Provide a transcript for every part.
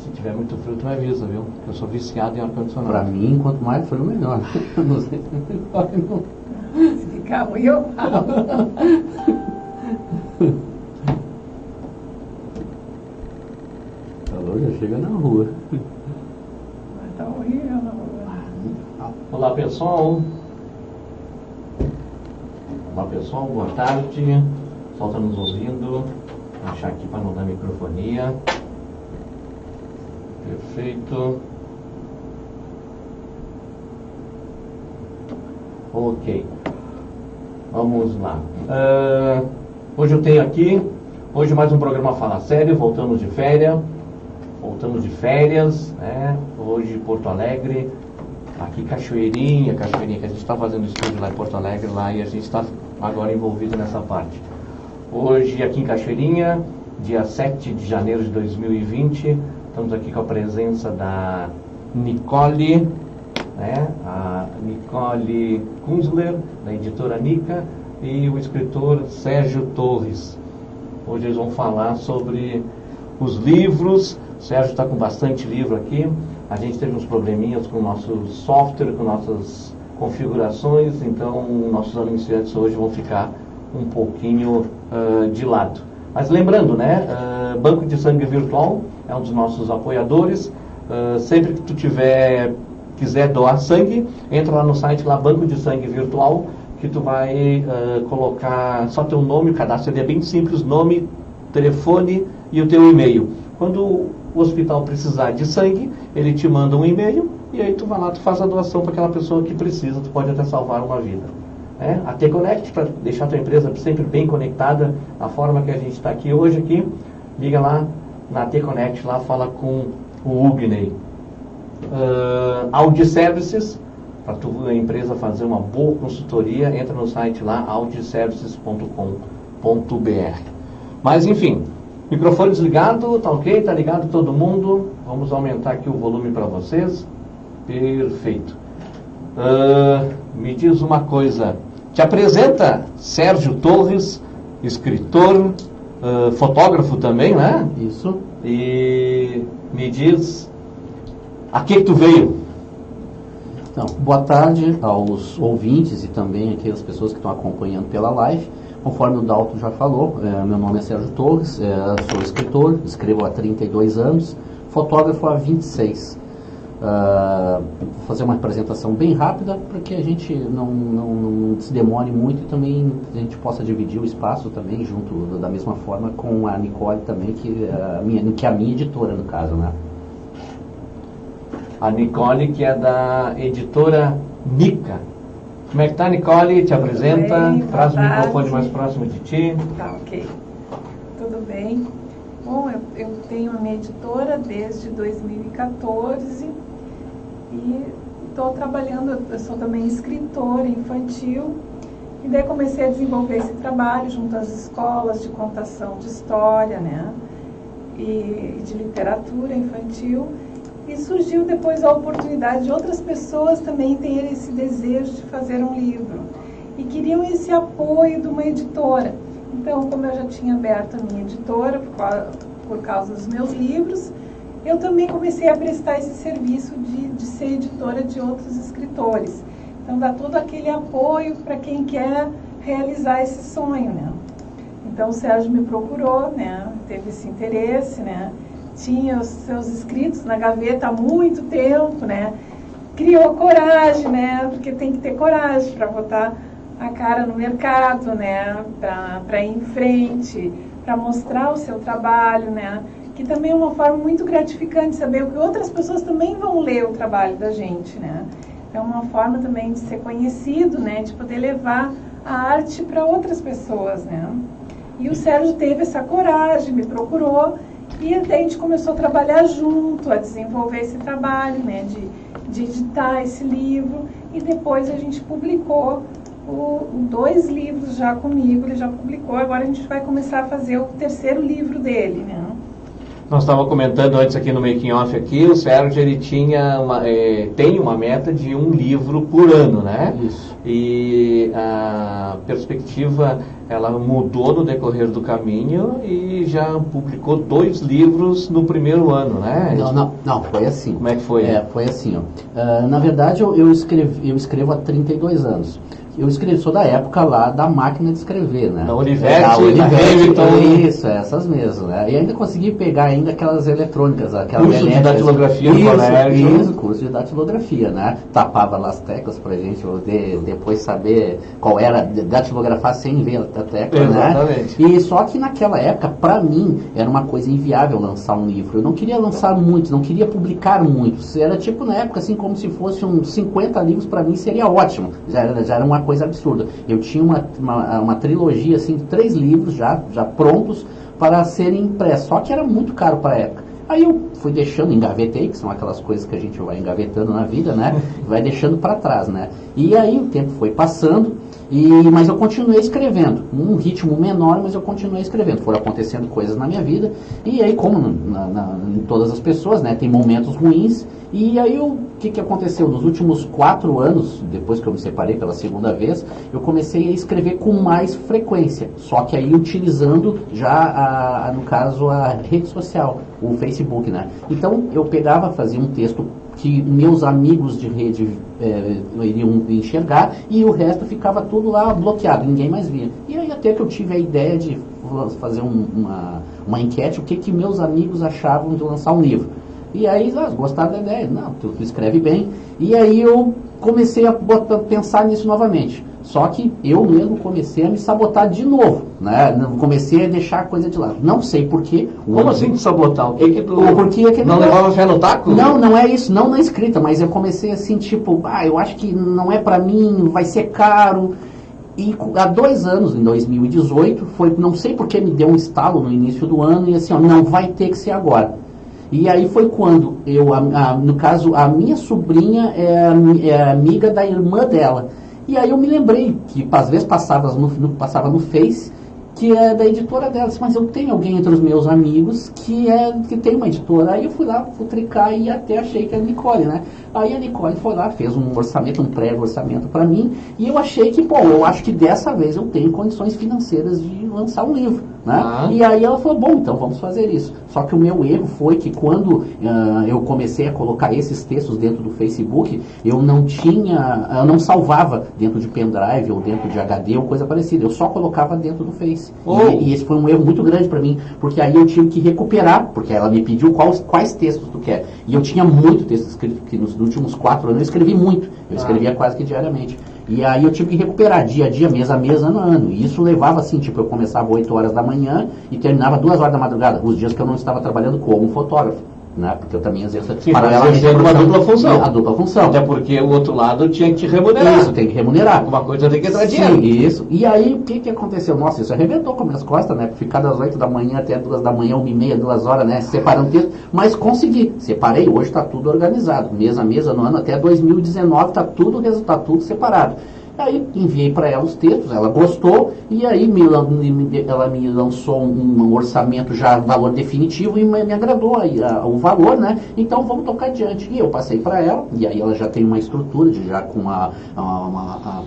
Se tiver muito frio, tu me avisa, viu? Eu sou viciado em ar-condicionado. Pra mim, quanto mais frio, melhor. Não sei. Se ficar ruim, eu falo. O calor já chega na rua. Mas tá horrível na rua. Olá, pessoal. Olá, pessoal. Boa tarde. O pessoal está nos ouvindo. Vou achar aqui para não dar microfonia. Perfeito. Ok. Vamos lá. Hoje eu tenho aqui, hoje mais um programa Fala Sério, voltamos de férias, né? Hoje Porto Alegre, aqui Cachoeirinha, que a gente está fazendo estúdio lá em Porto Alegre, lá, e a gente está agora envolvido nessa parte. Hoje aqui em Cachoeirinha, dia 7 de janeiro de 2020, estamos aqui com a presença da Nicole, né? A Nicole Kunzler, da editora Nica, e o escritor Sérgio Torres. Hoje eles vão falar sobre os livros. O Sérgio está com bastante livro aqui. A gente teve uns probleminhas com o nosso software, com nossas configurações, então nossos anunciantes hoje vão ficar um pouquinho de lado. Mas lembrando, né, Banco de Sangue Virtual é um dos nossos apoiadores. Sempre que tu quiser doar sangue, entra lá no site, lá Banco de Sangue Virtual, que tu vai colocar só teu nome, o cadastro é bem simples, nome, telefone e o teu e-mail. Quando o hospital precisar de sangue, ele te manda um e-mail e aí tu vai lá, tu faz a doação para aquela pessoa que precisa, tu pode até salvar uma vida. A T-Connect, para deixar a tua empresa sempre bem conectada, a forma que a gente está aqui hoje, liga lá na T-Connect, lá fala com o Ugney. Audi Services, para tua empresa fazer uma boa consultoria, entra no site lá, audiservices.com.br. Mas enfim, microfone desligado, tá ok? Tá ligado todo mundo? Vamos aumentar aqui o volume para vocês. Perfeito. Me diz uma coisa, te apresenta Sérgio Torres, escritor, fotógrafo também, né? Isso. E me diz, a que tu veio? Então, boa tarde aos ouvintes e também aqui as pessoas que estão acompanhando pela live. Conforme o Dalton já falou, meu nome é Sérgio Torres, sou escritor, escrevo há 32 anos, fotógrafo há 26. Vou fazer uma apresentação bem rápida para que a gente não se demore muito e também a gente possa dividir o espaço também junto da mesma forma com a Nicole também, que é a minha editora no caso, né? A Nicole, que é da editora Nica. Como é que tá, Nicole? Te apresenta, bem, traz o microfone mais próximo de ti. Tá, ok. Tudo bem. Bom, eu tenho a minha editora desde 2014 e estou trabalhando, eu sou também escritora infantil, e daí comecei a desenvolver esse trabalho junto às escolas de contação de história, né, e de literatura infantil. E surgiu depois a oportunidade de outras pessoas também terem esse desejo de fazer um livro. E queriam esse apoio de uma editora. Então, como eu já tinha aberto a minha editora por causa dos meus livros, eu também comecei a prestar esse serviço de ser editora de outros escritores. Então, dá todo aquele apoio para quem quer realizar esse sonho, né? Então, o Sérgio me procurou, né? Teve esse interesse, né? Tinha os seus escritos na gaveta há muito tempo, né? Criou coragem, né? Porque tem que ter coragem para botar a cara no mercado, né? Para ir em frente, para mostrar o seu trabalho, né? Que também é uma forma muito gratificante saber que outras pessoas também vão ler o trabalho da gente, né? É uma forma também de ser conhecido, né? De poder levar a arte para outras pessoas, né? E o Sérgio teve essa coragem, me procurou. E até a gente começou a trabalhar junto, a desenvolver esse trabalho, né, de editar esse livro. E depois a gente publicou 2 livros já comigo, ele já publicou. Agora a gente vai começar a fazer o 3º livro dele, né. Nós estávamos comentando antes aqui no making off aqui, o Sérgio ele tem uma meta de um livro por ano, né? Isso. E a perspectiva ela mudou no decorrer do caminho e já publicou 2 livros no primeiro ano, né? Não, foi assim. Como é que foi? Foi assim, ó. Na verdade, eu escrevo há 32 anos. Eu sou da época lá da máquina de escrever, né? Da Olivetti, da isso, essas mesmo, né? E ainda consegui pegar ainda aquelas eletrônicas, aquela curso de datilografia no colégio. Isso, curso de datilografia, né? Tapava lá as teclas pra gente depois saber qual era, datilografar sem ver a tecla, exatamente, né? E só que naquela época, pra mim, era uma coisa inviável lançar um livro. Eu não queria lançar muitos, não queria publicar muitos. Era tipo na época, assim, como se fosse uns 50 livros, pra mim seria ótimo. Já era uma coisa absurda. Eu tinha uma trilogia assim, de 3 livros já prontos para serem impressos, só que era muito caro para a época. Aí eu fui deixando, engavetei, que são aquelas coisas que a gente vai engavetando na vida, né? Vai deixando para trás, né? E aí o tempo foi passando, mas eu continuei escrevendo, num ritmo menor, mas eu continuei escrevendo. Foram acontecendo coisas na minha vida, e aí como em todas as pessoas, né? Tem momentos ruins, e aí o que aconteceu? Nos últimos 4 anos, depois que eu me separei pela segunda vez, eu comecei a escrever com mais frequência, só que aí utilizando já, no caso, a rede social, o Facebook, né? Então eu pegava, fazia um texto que meus amigos de rede iriam enxergar e o resto ficava tudo lá bloqueado, ninguém mais via. E aí até que eu tive a ideia de fazer uma enquete, o que meus amigos achavam de lançar um livro. E aí eles gostaram da ideia, não, tu escreve bem. E aí eu comecei a pensar nisso novamente. Só que eu mesmo comecei a me sabotar de novo, né? Comecei a deixar a coisa de lado. Não sei porquê. Como assim te sabotar? O que tu... Porque não levava fé no taco? Não é isso, não na escrita, mas eu comecei assim, tipo, eu acho que não é pra mim, vai ser caro. E há 2 anos, em 2018, não sei porque me deu um estalo no início do ano, e assim, não vai ter que ser agora. E aí foi quando no caso, a minha sobrinha é amiga da irmã dela. E aí eu me lembrei que às vezes passava no Face, que é da editora dela. Mas eu tenho alguém entre os meus amigos que tem uma editora. Aí eu fui lá futricar e até achei que era a Nicole, né? Aí a Nicole foi lá, fez um orçamento, um pré-orçamento para mim, e eu achei que, eu acho que dessa vez eu tenho condições financeiras de lançar um livro, né? E aí ela falou, bom, então vamos fazer isso. Só que o meu erro foi que quando eu comecei a colocar esses textos dentro do Facebook, eu não salvava dentro de pendrive ou dentro de HD ou coisa parecida, eu só colocava dentro do Face. E esse foi um erro muito grande para mim, porque aí eu tive que recuperar, porque ela me pediu quais textos tu quer. E eu tinha muito texto escrito, que nos últimos 4 anos eu escrevi muito, eu escrevia quase que diariamente. E aí eu tive que recuperar dia a dia, mês a mês, ano a ano. E isso levava assim, eu começava 8 horas da manhã e terminava 2 horas da madrugada, os dias que eu não estava trabalhando como fotógrafo, né? Porque eu também exerço paralelamente uma dupla função. A dupla função. Até porque o outro lado tinha que te remunerar. Isso, tem que remunerar. Uma coisa tem que entrar dinheiro. Isso. E aí, o que aconteceu? Nossa, isso arrebentou com minhas costas, né? Ficar das 8 da manhã até 2 da manhã, 1h30, 2 horas, né? Separando texto. Mas consegui. Separei, hoje está tudo organizado. Mês a mês, ano a ano, até 2019 está tudo separado. Aí enviei para ela os textos, ela gostou, e aí ela me lançou um orçamento já, valor definitivo, e me agradou o valor, né? Então vamos tocar adiante. E eu passei para ela, e aí ela já tem uma estrutura, já com a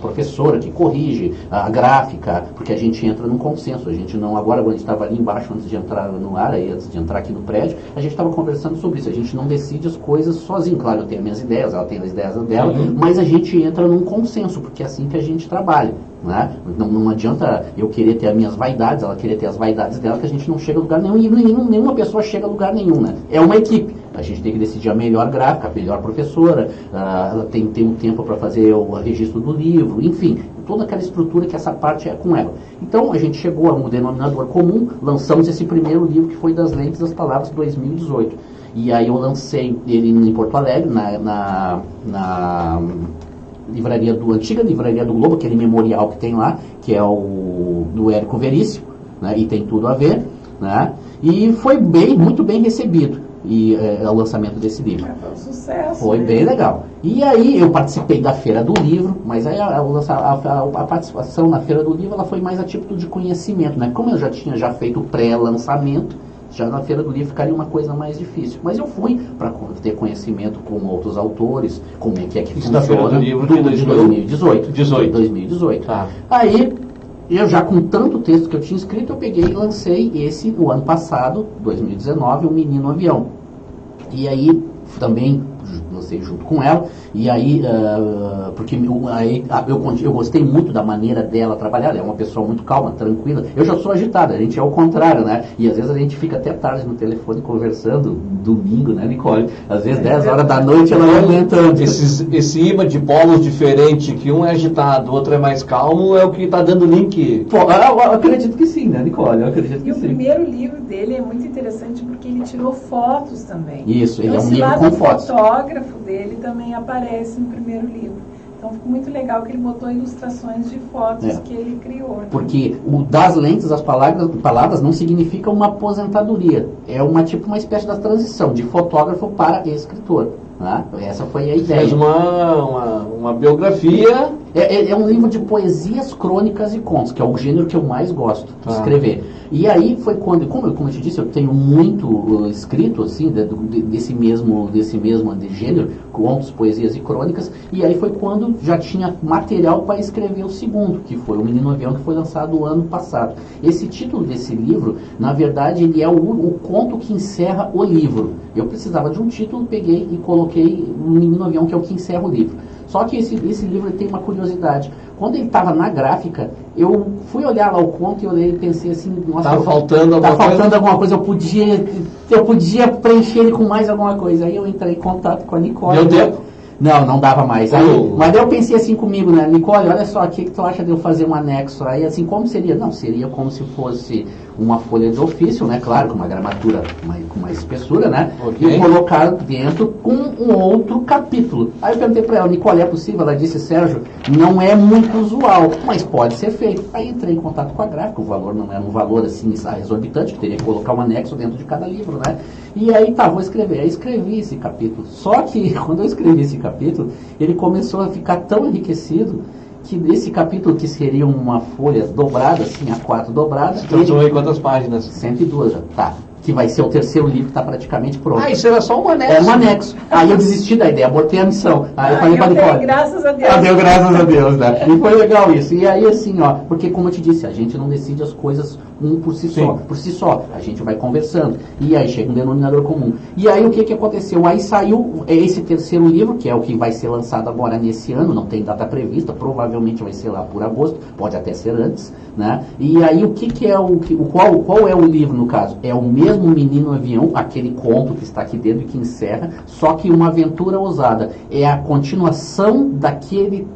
professora que corrige, a gráfica, porque a gente entra num consenso. A gente não, agora quando a gente estava ali embaixo, antes de entrar no ar, antes de entrar aqui no prédio, a gente estava conversando sobre isso. A gente não decide as coisas sozinho. Claro, eu tenho as minhas ideias, ela tem as ideias dela, mas a gente entra num consenso, porque é assim que a gente trabalha, né? Não adianta eu querer ter as minhas vaidades, ela querer ter as vaidades dela, que a gente não chega a lugar nenhum, e nenhuma pessoa chega a lugar nenhum, né? É uma equipe. A gente tem que decidir a melhor gráfica, a melhor professora, ela tem que ter um tempo para fazer o registro do livro, enfim, toda aquela estrutura que essa parte é com ela. Então a gente chegou a um denominador comum, lançamos esse primeiro livro que foi Das Lentes das Palavras, 2018. E aí eu lancei ele em Porto Alegre, na antiga livraria do Globo, aquele memorial que tem lá, que é o do Érico Veríssimo, né, e tem tudo a ver, né, e foi muito bem recebido o lançamento desse livro. Foi um sucesso. Foi bem legal. E aí eu participei da Feira do Livro, mas aí a participação na Feira do Livro ela foi mais a título de conhecimento, né, como eu já tinha feito o pré-lançamento, já na Feira do Livro ficaria uma coisa mais difícil. Mas eu fui para ter conhecimento com outros autores, como é que isso funciona. Da Feira do Livro de 2018. 2018. Tá. Aí eu já com tanto texto que eu tinha escrito, eu peguei e lancei esse, o ano passado, 2019, O Menino Avião. E aí, também lancei junto com ela, e aí, porque eu gostei muito da maneira dela trabalhar, ela é uma pessoa muito calma, tranquila. Eu já sou agitada, a gente é o contrário, né? E às vezes a gente fica até tarde no telefone conversando, domingo, né, Nicole? Às vezes 10 horas da noite ela vai aumentando. Esse imã de polos diferente, que um é agitado, o outro é mais calmo, é o que está dando link. Pô, eu acredito que sim, né, Nicole? Eu acredito que E sim. o primeiro livro dele é muito interessante porque ele tirou fotos também. Isso, ele então, é um esse livro lado com fotos. fotógrafo dele também aparece no primeiro livro. Então ficou muito legal que ele botou ilustrações de fotos que ele criou. Né? Porque o das lentes, as palavras não significa uma aposentadoria. É uma espécie da transição de fotógrafo para escritor. Né? Essa foi a ideia. Fez uma biografia. É um livro de poesias, crônicas e contos, que é o gênero que eu mais gosto de escrever. E aí foi quando, como eu te disse, eu tenho muito escrito assim, desse mesmo de gênero, contos, poesias e crônicas, e aí foi quando já tinha material para escrever o segundo, que foi O Menino Avião, que foi lançado o ano passado. Esse título desse livro, na verdade, ele é o conto que encerra o livro. Eu precisava de um título, peguei e coloquei O Menino Avião, que é o que encerra o livro. Só que esse livro tem uma curiosidade. Quando ele estava na gráfica, eu fui olhar lá o conto e olhei e pensei assim, nossa, Tá faltando alguma coisa, eu podia preencher ele com mais alguma coisa. Aí eu entrei em contato com a Nicole. Deu tempo? Não dava mais. Mas eu pensei assim comigo, né, Nicole, olha só, o que tu acha de eu fazer um anexo? Aí assim, como seria? Não, seria como se fosse uma folha de ofício, né, claro, com uma gramatura com mais espessura, né, e colocar dentro com um outro capítulo. Aí eu perguntei para ela, Nicole, é possível? Ela disse, Sérgio, não é muito usual, mas pode ser feito. Aí entrei em contato com a gráfica, o valor não era um valor assim exorbitante, que teria que colocar um anexo dentro de cada livro, né, e aí vou escrever. Aí escrevi esse capítulo, só que quando eu escrevi esse capítulo, ele começou a ficar tão enriquecido que esse capítulo, que seria uma folha dobrada, assim, A4 dobrada... Você transformou em quantas páginas? 102 já, tá. Que vai ser o terceiro livro, que está praticamente pronto. Ah, isso era só um anexo. Era um anexo. Aí eu desisti da ideia, abortei a missão. Aí eu falei para Nicole. Graças a Deus. Deu graças a Deus, né? E foi legal isso. E aí, assim, ó, porque como eu te disse, a gente não decide as coisas por si só. A gente vai conversando. E aí chega um denominador comum. E aí o que aconteceu? Aí saiu esse terceiro livro, que é o que vai ser lançado agora nesse ano, não tem data prevista, provavelmente vai ser lá por agosto, pode até ser antes, né? E aí o que é qual é o livro no caso? É o mesmo Menino Avião, aquele conto que está aqui dentro e que encerra, só que uma aventura ousada. É a continuação daquele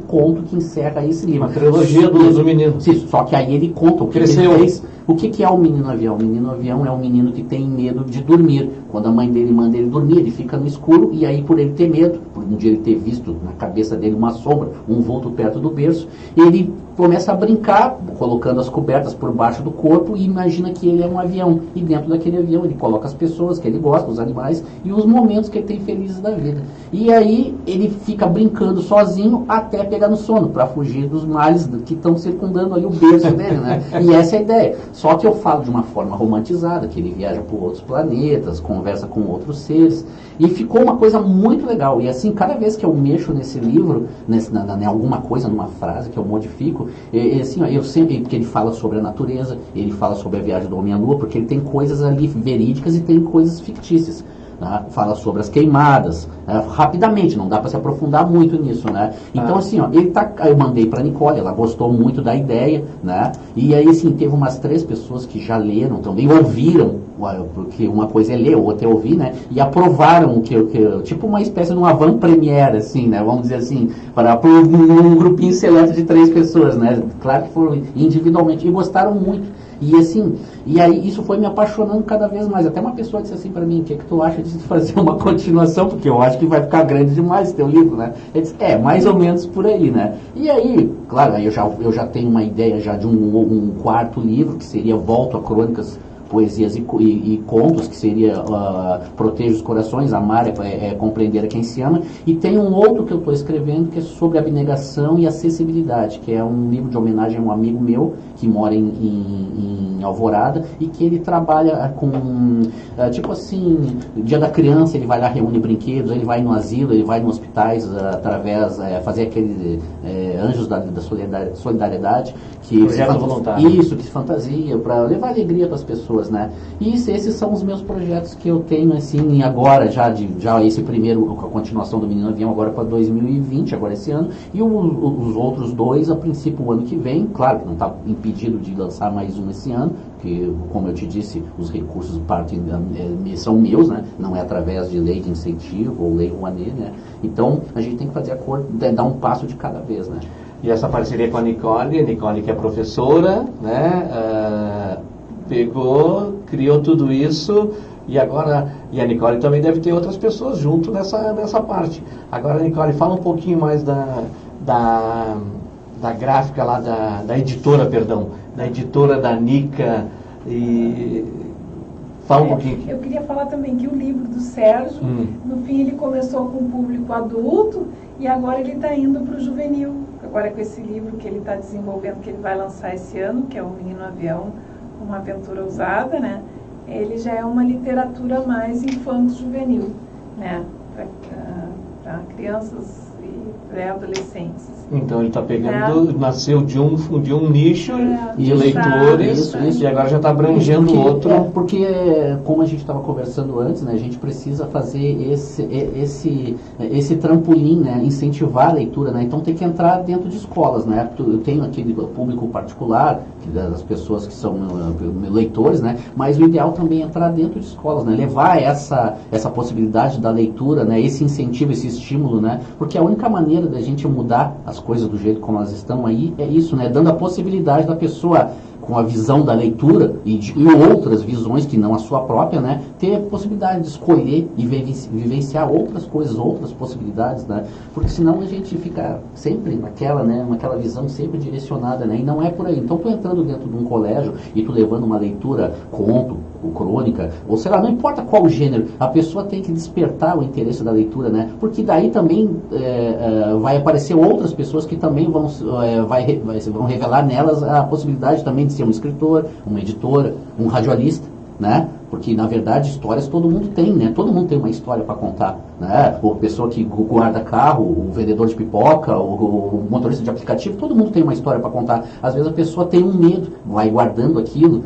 conto que encerra esse livro. Uma trilogia do menino. Sim, só que aí ele conta o que ele fez. O que é o Menino Avião? O Menino Avião é um menino que tem medo de dormir. Quando a mãe dele manda ele dormir, ele fica no escuro, e aí por ele ter medo, por um dia ele ter visto na cabeça dele uma sombra, um vulto perto do berço, ele começa a brincar, colocando as cobertas por baixo do corpo, e imagina que ele é um avião. E dentro daquele avião ele coloca as pessoas que ele gosta, os animais, e os momentos que ele tem felizes da vida. E aí ele fica brincando sozinho até pegar no sono, para fugir dos males que estão circundando ali o berço dele, né? E essa é a ideia. Só que eu falo de uma forma romantizada, que ele viaja por outros planetas, conversa com outros seres, e ficou uma coisa muito legal. E assim, cada vez que eu mexo nesse livro, em alguma coisa, numa frase que eu modifico, assim, ó, eu sempre, porque ele fala sobre a natureza, ele fala sobre a viagem do homem à lua, porque ele tem coisas ali verídicas e tem coisas fictícias. Né? Fala sobre as queimadas, rapidamente, não dá para se aprofundar muito nisso, né? Então, assim, ó, eu mandei para a Nicole, ela gostou muito da ideia, né? E aí, assim, teve umas 3 pessoas que já leram também, ouviram, porque uma coisa é ler, outra é ouvir, né? E aprovaram tipo uma espécie de uma avant-premiere, assim, né? Vamos dizer assim, para um grupinho seleto de 3 pessoas, né? Claro que foram individualmente, e gostaram muito. E assim, e aí isso foi me apaixonando cada vez mais. Até uma pessoa disse assim para mim, o que tu acha de fazer uma continuação? Porque eu acho que vai ficar grande demais esse teu livro, né? Ele disse, mais ou menos por aí, né? E aí, claro, aí eu já tenho uma ideia já de um quarto livro, que seria Volto a Crônicas poesias e contos, que seria Proteja os Corações, Amar é Compreender a Quem Se Ama, e tem um outro que eu estou escrevendo que é sobre abnegação e acessibilidade, que é um livro de homenagem a um amigo meu que mora em Alvorada, e que ele trabalha com, tipo assim, Dia da Criança, ele vai lá, reúne brinquedos, ele vai no asilo, ele vai nos hospitais, através, fazer aquele Anjos da Solidariedade, que isso, que se fantasia, para levar alegria para as pessoas, né? E esses são os meus projetos que eu tenho, assim, agora, já esse primeiro, a continuação do Menino Avião, agora para 2020, agora esse ano, e os outros dois, a princípio, o ano que vem, claro que não está impedido de lançar mais um esse ano, que, como eu te disse, os recursos são meus, né? Não é através de lei de incentivo ou lei Rouanet, né? Então, a gente tem que fazer acordo, dar um passo de cada vez, né? E essa parceria com a Nicole que é professora, né? Pegou, criou tudo isso, e agora, e a Nicole também deve ter outras pessoas junto nessa parte. Agora, Nicole, fala um pouquinho mais da gráfica lá, da editora, perdão, da editora da Nica, e fala um pouquinho. Eu queria falar também que o livro do Sérgio, no fim ele começou com o público adulto, e agora ele está indo para o juvenil, agora com esse livro que ele está desenvolvendo, que ele vai lançar esse ano, que é o Menino Avião, uma aventura ousada, né? Ele já é uma literatura mais infanto-juvenil, né? Para crianças e pré-adolescentes. Então ele está pegando, nasceu de um nicho de leitores, e agora já está abrangendo outro. Porque, como a gente estava conversando antes, né, a gente precisa fazer esse trampolim, né, incentivar a leitura, né? Então tem que entrar dentro de escolas, né? Eu tenho aquele público particular, das pessoas que são leitores, né? Mas o ideal também é entrar dentro de escolas, né? Levar essa possibilidade da leitura, né? Esse incentivo, esse estímulo, né? Porque a única maneira da gente mudar as coisas do jeito como elas estão aí é isso, né? Dando a possibilidade da pessoa, com a visão da leitura e outras visões que não a sua própria, né, ter a possibilidade de escolher e vivenciar outras coisas, outras possibilidades, né, porque senão a gente fica sempre naquela visão sempre direcionada, né, e não é por aí. Então, tu entrando dentro de um colégio e tu levando uma leitura, conto, ou crônica, ou sei lá, não importa qual gênero, a pessoa tem que despertar o interesse da leitura, né, porque daí também vai aparecer outras pessoas que também vão revelar nelas a possibilidade também de ser um escritor, uma editora, um radialista, né? Porque, na verdade, histórias todo mundo tem, né? Todo mundo tem uma história para contar, né? A pessoa que guarda carro, o vendedor de pipoca, o motorista de aplicativo, todo mundo tem uma história para contar. Às vezes a pessoa tem um medo, vai guardando aquilo,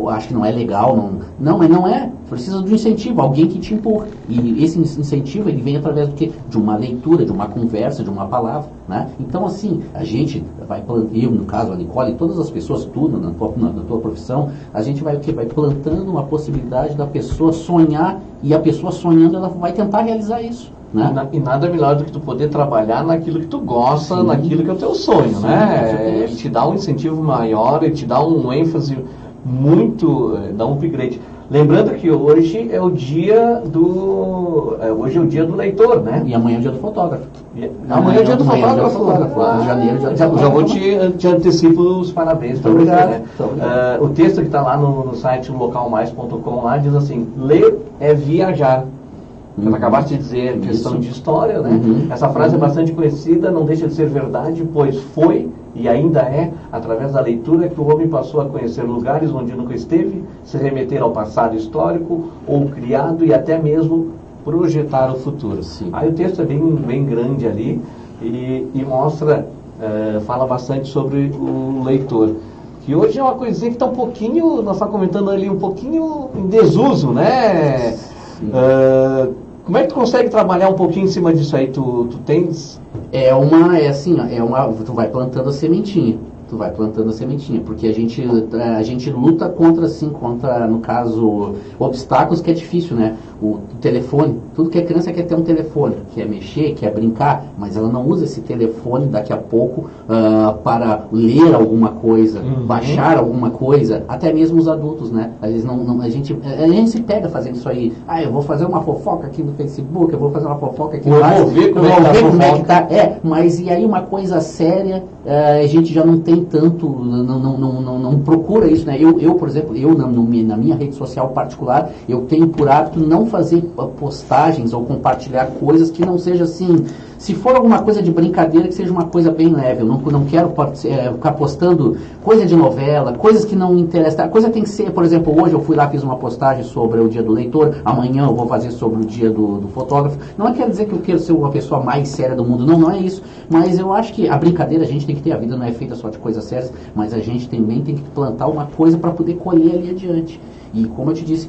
acha que não é legal, mas não é. Precisa de um incentivo, alguém que te empurra. E esse incentivo, ele vem através do quê? De uma leitura, de uma conversa, de uma palavra, né? Então, assim, a gente vai plantando, eu, no caso, a Nicole, todas as pessoas, tudo na tua profissão, a gente vai o quê? Vai plantando uma possibilidade da pessoa sonhar, e a pessoa sonhando, ela vai tentar realizar isso, né? E nada melhor do que tu poder trabalhar naquilo que tu gosta, Sim. Naquilo que é o teu sonho, Sim, né? Ele te dá um incentivo maior, ele te dá um ênfase muito, dá um upgrade. Lembrando que hoje é o dia do leitor, né? E amanhã é o dia do fotógrafo. Amanhã é o dia do fotógrafo. Em janeiro, já vou te antecipo os parabéns para você, né? O texto que está lá no site localmais.com lá diz assim: ler é viajar. Você acabaste de dizer questão de história, né? Essa frase é bastante conhecida, não deixa de ser verdade, pois foi e ainda é através da leitura que o homem passou a conhecer lugares onde nunca esteve, se remeter ao passado histórico ou criado e até mesmo projetar o futuro. Sim. Aí o texto é bem grande ali e mostra, fala bastante sobre o leitor. Que hoje é uma coisinha que está um pouquinho, nós estamos comentando ali, um pouquinho em desuso, né? Como é que tu consegue trabalhar um pouquinho em cima disso aí? Tu tens... Tu vai plantando a sementinha. Porque a gente luta contra, no caso, obstáculos que é difícil, né? O telefone, Tudo que a criança quer ter um telefone, quer mexer, quer brincar, mas ela não usa esse telefone daqui a pouco para ler alguma coisa, baixar alguma coisa, até mesmo os adultos, né? Às vezes a gente se pega fazendo isso aí. Eu vou fazer uma fofoca aqui no Facebook, eu vou fazer uma fofoca aqui no WhatsApp. Eu vou ver como é que tá. Mas e aí uma coisa séria, a gente já não tem tanto, não procura isso, né? Eu, por exemplo, na minha rede social particular, eu tenho por hábito não fazer postagens ou compartilhar coisas que não seja assim. Se for alguma coisa de brincadeira, que seja uma coisa bem leve. Eu não quero ficar postando coisa de novela, coisas que não interessam. A coisa tem que ser, por exemplo, hoje eu fui lá, fiz uma postagem sobre o dia do leitor, amanhã eu vou fazer sobre o dia do fotógrafo. Não quer dizer que eu quero ser uma pessoa mais séria do mundo, não é isso. Mas eu acho que a brincadeira a gente tem que ter, a vida não é feita só de coisas sérias, mas a gente também tem que plantar uma coisa para poder colher ali adiante. E como eu te disse,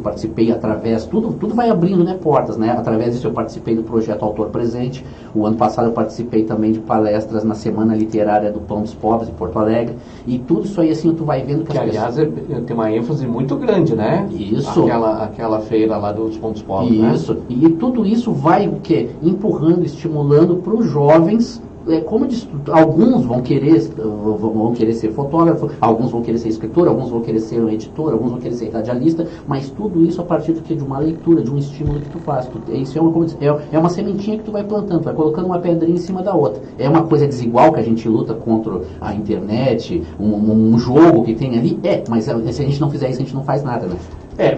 participei através, tudo vai abrindo, né, portas, né? Através disso eu participei do projeto Autor Presente. O ano passado eu participei também de palestras na Semana Literária do Pão dos Pobres em Porto Alegre. E tudo isso aí, assim, tu vai vendo que aliás, tem uma ênfase muito grande, né? Isso. Aquela feira lá dos Pão dos Pobres, isso, né? E tudo isso vai o quê? Empurrando, estimulando para os jovens. Alguns vão querer ser fotógrafo, alguns vão querer ser escritor, alguns vão querer ser um editor, alguns vão querer ser radialista, mas tudo isso a partir de uma leitura, de um estímulo que tu faz. Isso é uma sementinha que tu vai plantando, vai colocando uma pedrinha em cima da outra. É uma coisa desigual que a gente luta contra a internet, um jogo que tem ali, mas se a gente não fizer isso, a gente não faz nada, né?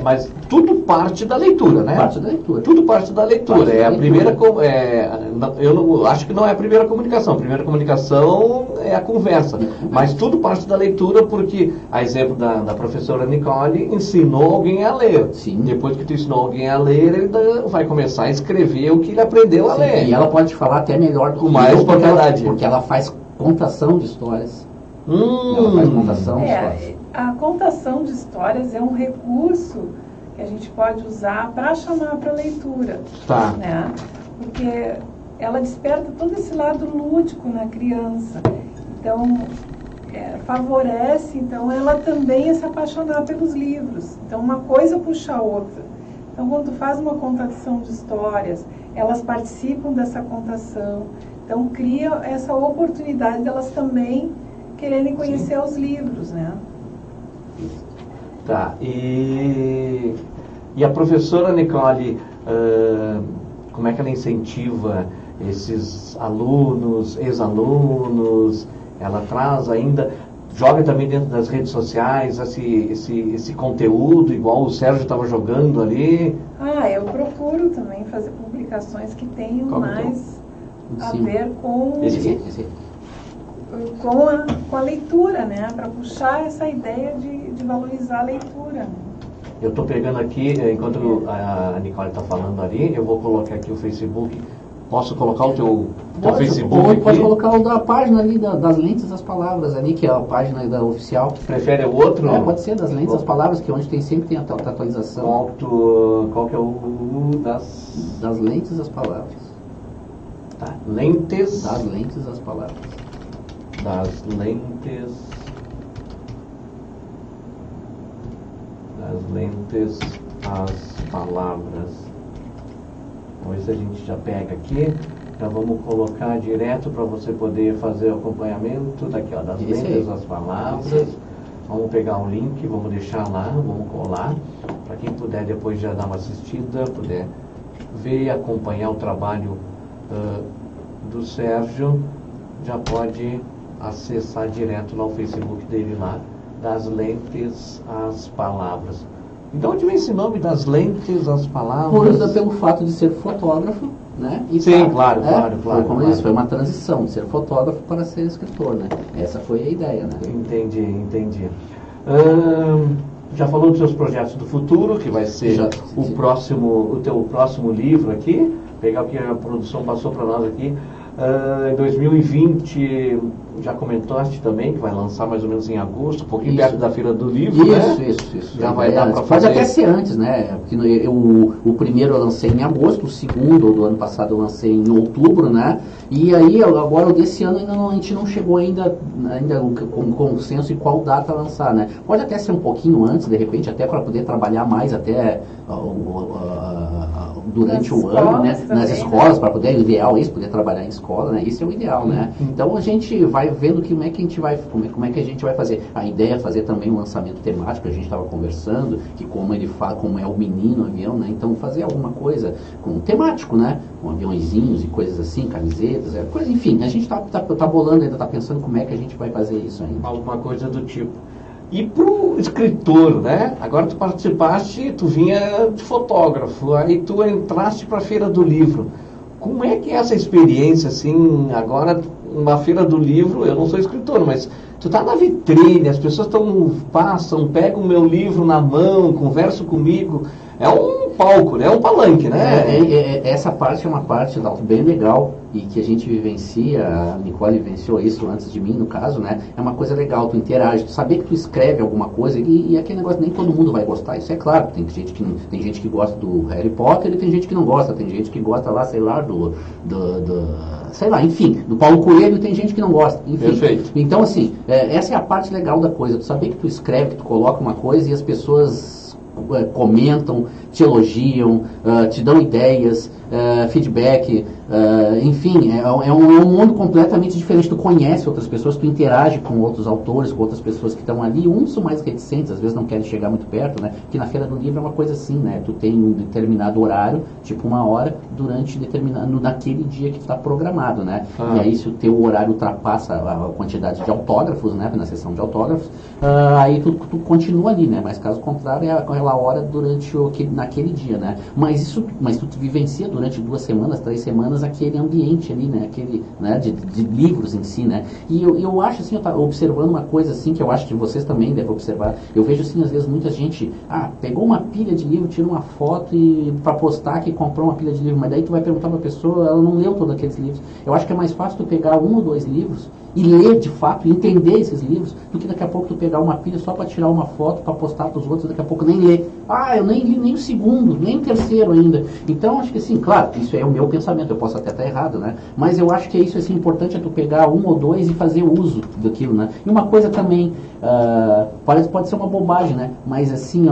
Mas tudo parte da leitura, né? Parte da leitura. Tudo parte da leitura. Eu acho que não é a primeira comunicação. A primeira comunicação é a conversa. Mas tudo parte da leitura porque, a exemplo da professora Nicole, ensinou alguém a ler. Sim. Depois que tu ensinou alguém a ler, ele vai começar a escrever o que ele aprendeu a ler. E ela pode te falar até melhor do que mais eu, propriedade. Porque ela faz contação de histórias. Ela faz contação de histórias. A contação de histórias é um recurso que a gente pode usar para chamar para a leitura. Tá. Né? Porque ela desperta todo esse lado lúdico na criança. Então, favorece ela também a se apaixonar pelos livros. Então, uma coisa puxa a outra. Então, quando tu faz uma contação de histórias, elas participam dessa contação. Então, cria essa oportunidade delas também quererem conhecer os livros, né? Tá, e a professora Nicole, como é que ela incentiva esses alunos, ex-alunos? Ela traz ainda, joga também dentro das redes sociais esse conteúdo, igual o Sérgio estava jogando ali? Eu procuro também fazer publicações que tenham mais a ver com... Com a leitura, né? Para puxar essa ideia de valorizar a leitura. Eu estou pegando aqui, enquanto a Nicole está falando ali, eu vou colocar aqui o Facebook. Posso colocar o teu Facebook aqui? Pode colocar o da página ali, das lentes das palavras ali, que é a página da oficial. Prefere o outro? Pode ser, das lentes das palavras, que é onde sempre tem a atualização. Qual que é o das lentes das palavras. Tá, lentes... Das lentes das palavras. Das lentes às palavras. Vamos ver se a gente já pega aqui. Já vamos colocar direto para você poder fazer o acompanhamento daqui, das lentes às palavras. Vamos pegar um link, vamos deixar lá, vamos colar. Para quem puder depois já dar uma assistida, puder ver e acompanhar o trabalho do Sérgio, já pode acessar direto lá o Facebook dele lá, das lentes às palavras. Então onde vem esse nome das lentes às palavras? Pelo fato de ser fotógrafo, né? Sim, claro. Como eu disse, foi uma transição de ser fotógrafo para ser escritor, né? Essa foi a ideia, né? Entendi. Já falou dos seus projetos do futuro, que vai ser o teu próximo livro aqui, pegar o que a produção passou para nós aqui. Em 2020, já comentaste também que vai lançar mais ou menos em agosto, um pouquinho perto da Feira do Livro, né? Isso. Já vai dar para fazer. Pode até ser antes, né? Porque o primeiro eu lancei em agosto, o segundo do ano passado eu lancei em outubro, né? E aí, agora o desse ano a gente não chegou ainda com consenso em qual data lançar, né? Pode até ser um pouquinho antes, de repente, até para poder trabalhar mais até durante o ano, né? Nas escolas, para poder, o ideal é isso, poder trabalhar em escola, né? Isso é o ideal, né? Então a gente vai vendo como é que a gente vai, como é que a gente vai fazer. A ideia é fazer também um lançamento temático, a gente estava conversando, que como ele fala, como é o menino avião, né? Então fazer alguma coisa com temático, né? Com aviãozinhos e coisas assim, camisetas, coisa, enfim, a gente tá bolando ainda, tá pensando como é que a gente vai fazer isso ainda. Alguma coisa do tipo. E pro escritor, né? Agora tu participaste, tu vinha de fotógrafo, aí tu entraste para a Feira do Livro. Como é que é essa experiência, assim, agora, uma Feira do Livro, eu não sou escritor, mas tu tá na vitrine, as pessoas passam, pegam o meu livro na mão, conversam comigo, é um palco, né? É um palanque, né? Essa parte é uma parte bem legal e que a gente vivencia, a Nicole vivenciou isso antes de mim, no caso, né? É uma coisa legal, tu interage, tu saber que tu escreve alguma coisa e aquele negócio, nem todo mundo vai gostar, isso é claro, tem gente que gosta do Harry Potter e tem gente que não gosta, tem gente que gosta lá, sei lá, sei lá, enfim, do Paulo Coelho tem gente que não gosta, enfim. Perfeito. Então, assim, essa é a parte legal da coisa, tu saber que tu escreve, que tu coloca uma coisa e as pessoas comentam, te elogiam, te dão ideias, feedback, enfim, é um mundo completamente diferente. Tu conhece outras pessoas, tu interage com outros autores, com outras pessoas que estão ali. Uns são mais reticentes, às vezes não querem chegar muito perto, né? Porque na Feira do Livro é uma coisa assim, né? Tu tem um determinado horário, tipo 1 hora, naquele dia que está programado, né? E aí se o teu horário ultrapassa a quantidade de autógrafos, né? Na sessão de autógrafos, aí tu continua ali, né? Mas caso contrário, é aquela hora naquele dia, né? Mas tu vivencia durante 2 semanas, 3 semanas aquele ambiente ali, né? Aquele, né? De livros em si, né? E eu acho assim, eu tava observando uma coisa assim, que eu acho que vocês também devem observar. Eu vejo assim, às vezes, muita gente, pegou uma pilha de livro, tira uma foto e para postar que comprou uma pilha de livro, mas daí tu vai perguntar pra pessoa, ela não leu todos aqueles livros. Eu acho que é mais fácil tu pegar 1 ou 2 livros e ler de fato, e entender esses livros, do que daqui a pouco tu pegar uma pilha só para tirar uma foto, para postar para os outros, daqui a pouco nem ler. Eu nem li nem o segundo, nem o terceiro ainda. Então, acho que assim, claro, isso é o meu pensamento, eu posso até estar errado, né? Mas eu acho que isso assim, importante é tu pegar 1 ou 2 e fazer uso daquilo, né? E uma coisa também, pode ser uma bobagem, né? Mas assim,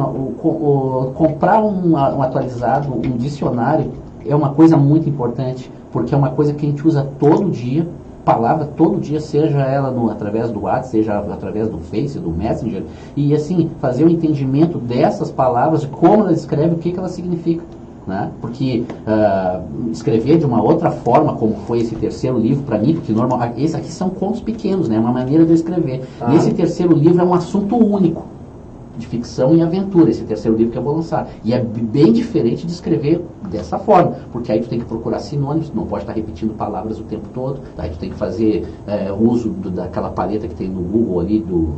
comprar um atualizado, um dicionário, é uma coisa muito importante, porque é uma coisa que a gente usa todo dia, palavra todo dia, seja ela através do WhatsApp, seja através do Face, do Messenger, e assim, fazer o entendimento dessas palavras, como elas escrevem, o que elas significam, né? Porque escrever de uma outra forma, como foi esse terceiro livro para mim, porque esses aqui são contos pequenos, né? Uma maneira de eu escrever. E esse terceiro livro é um assunto único, de ficção e aventura, esse terceiro livro que eu vou lançar. E é bem diferente de escrever dessa forma, porque aí tu tem que procurar sinônimos, tu não pode estar repetindo palavras o tempo todo, aí tu tem que fazer uso daquela paleta que tem no Google ali, do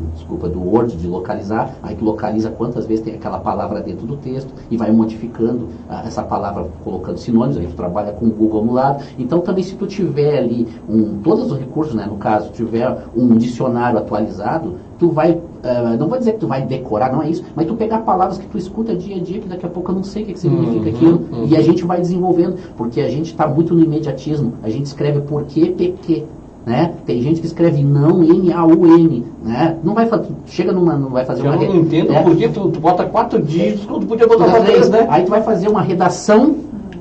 Word, de localizar, aí tu localiza quantas vezes tem aquela palavra dentro do texto e vai modificando essa palavra, colocando sinônimos, aí tu trabalha com o Google no lado. Então também se tu tiver ali todos os recursos, né, no caso, tiver um dicionário atualizado, tu vai, não vou dizer que tu vai decorar, não é isso, mas tu pegar palavras que tu escuta dia a dia, que daqui a pouco eu não sei o que significa aquilo, e a gente vai desenvolvendo, porque a gente está muito no imediatismo, a gente escreve porquê, PQ, né? Tem gente que escreve não, N-A-U-N, né? Não vai chega não vai fazer uma... Eu não entendo porque tu bota 4 dígitos quando tu podia botar 3, né? Aí tu vai fazer uma redação,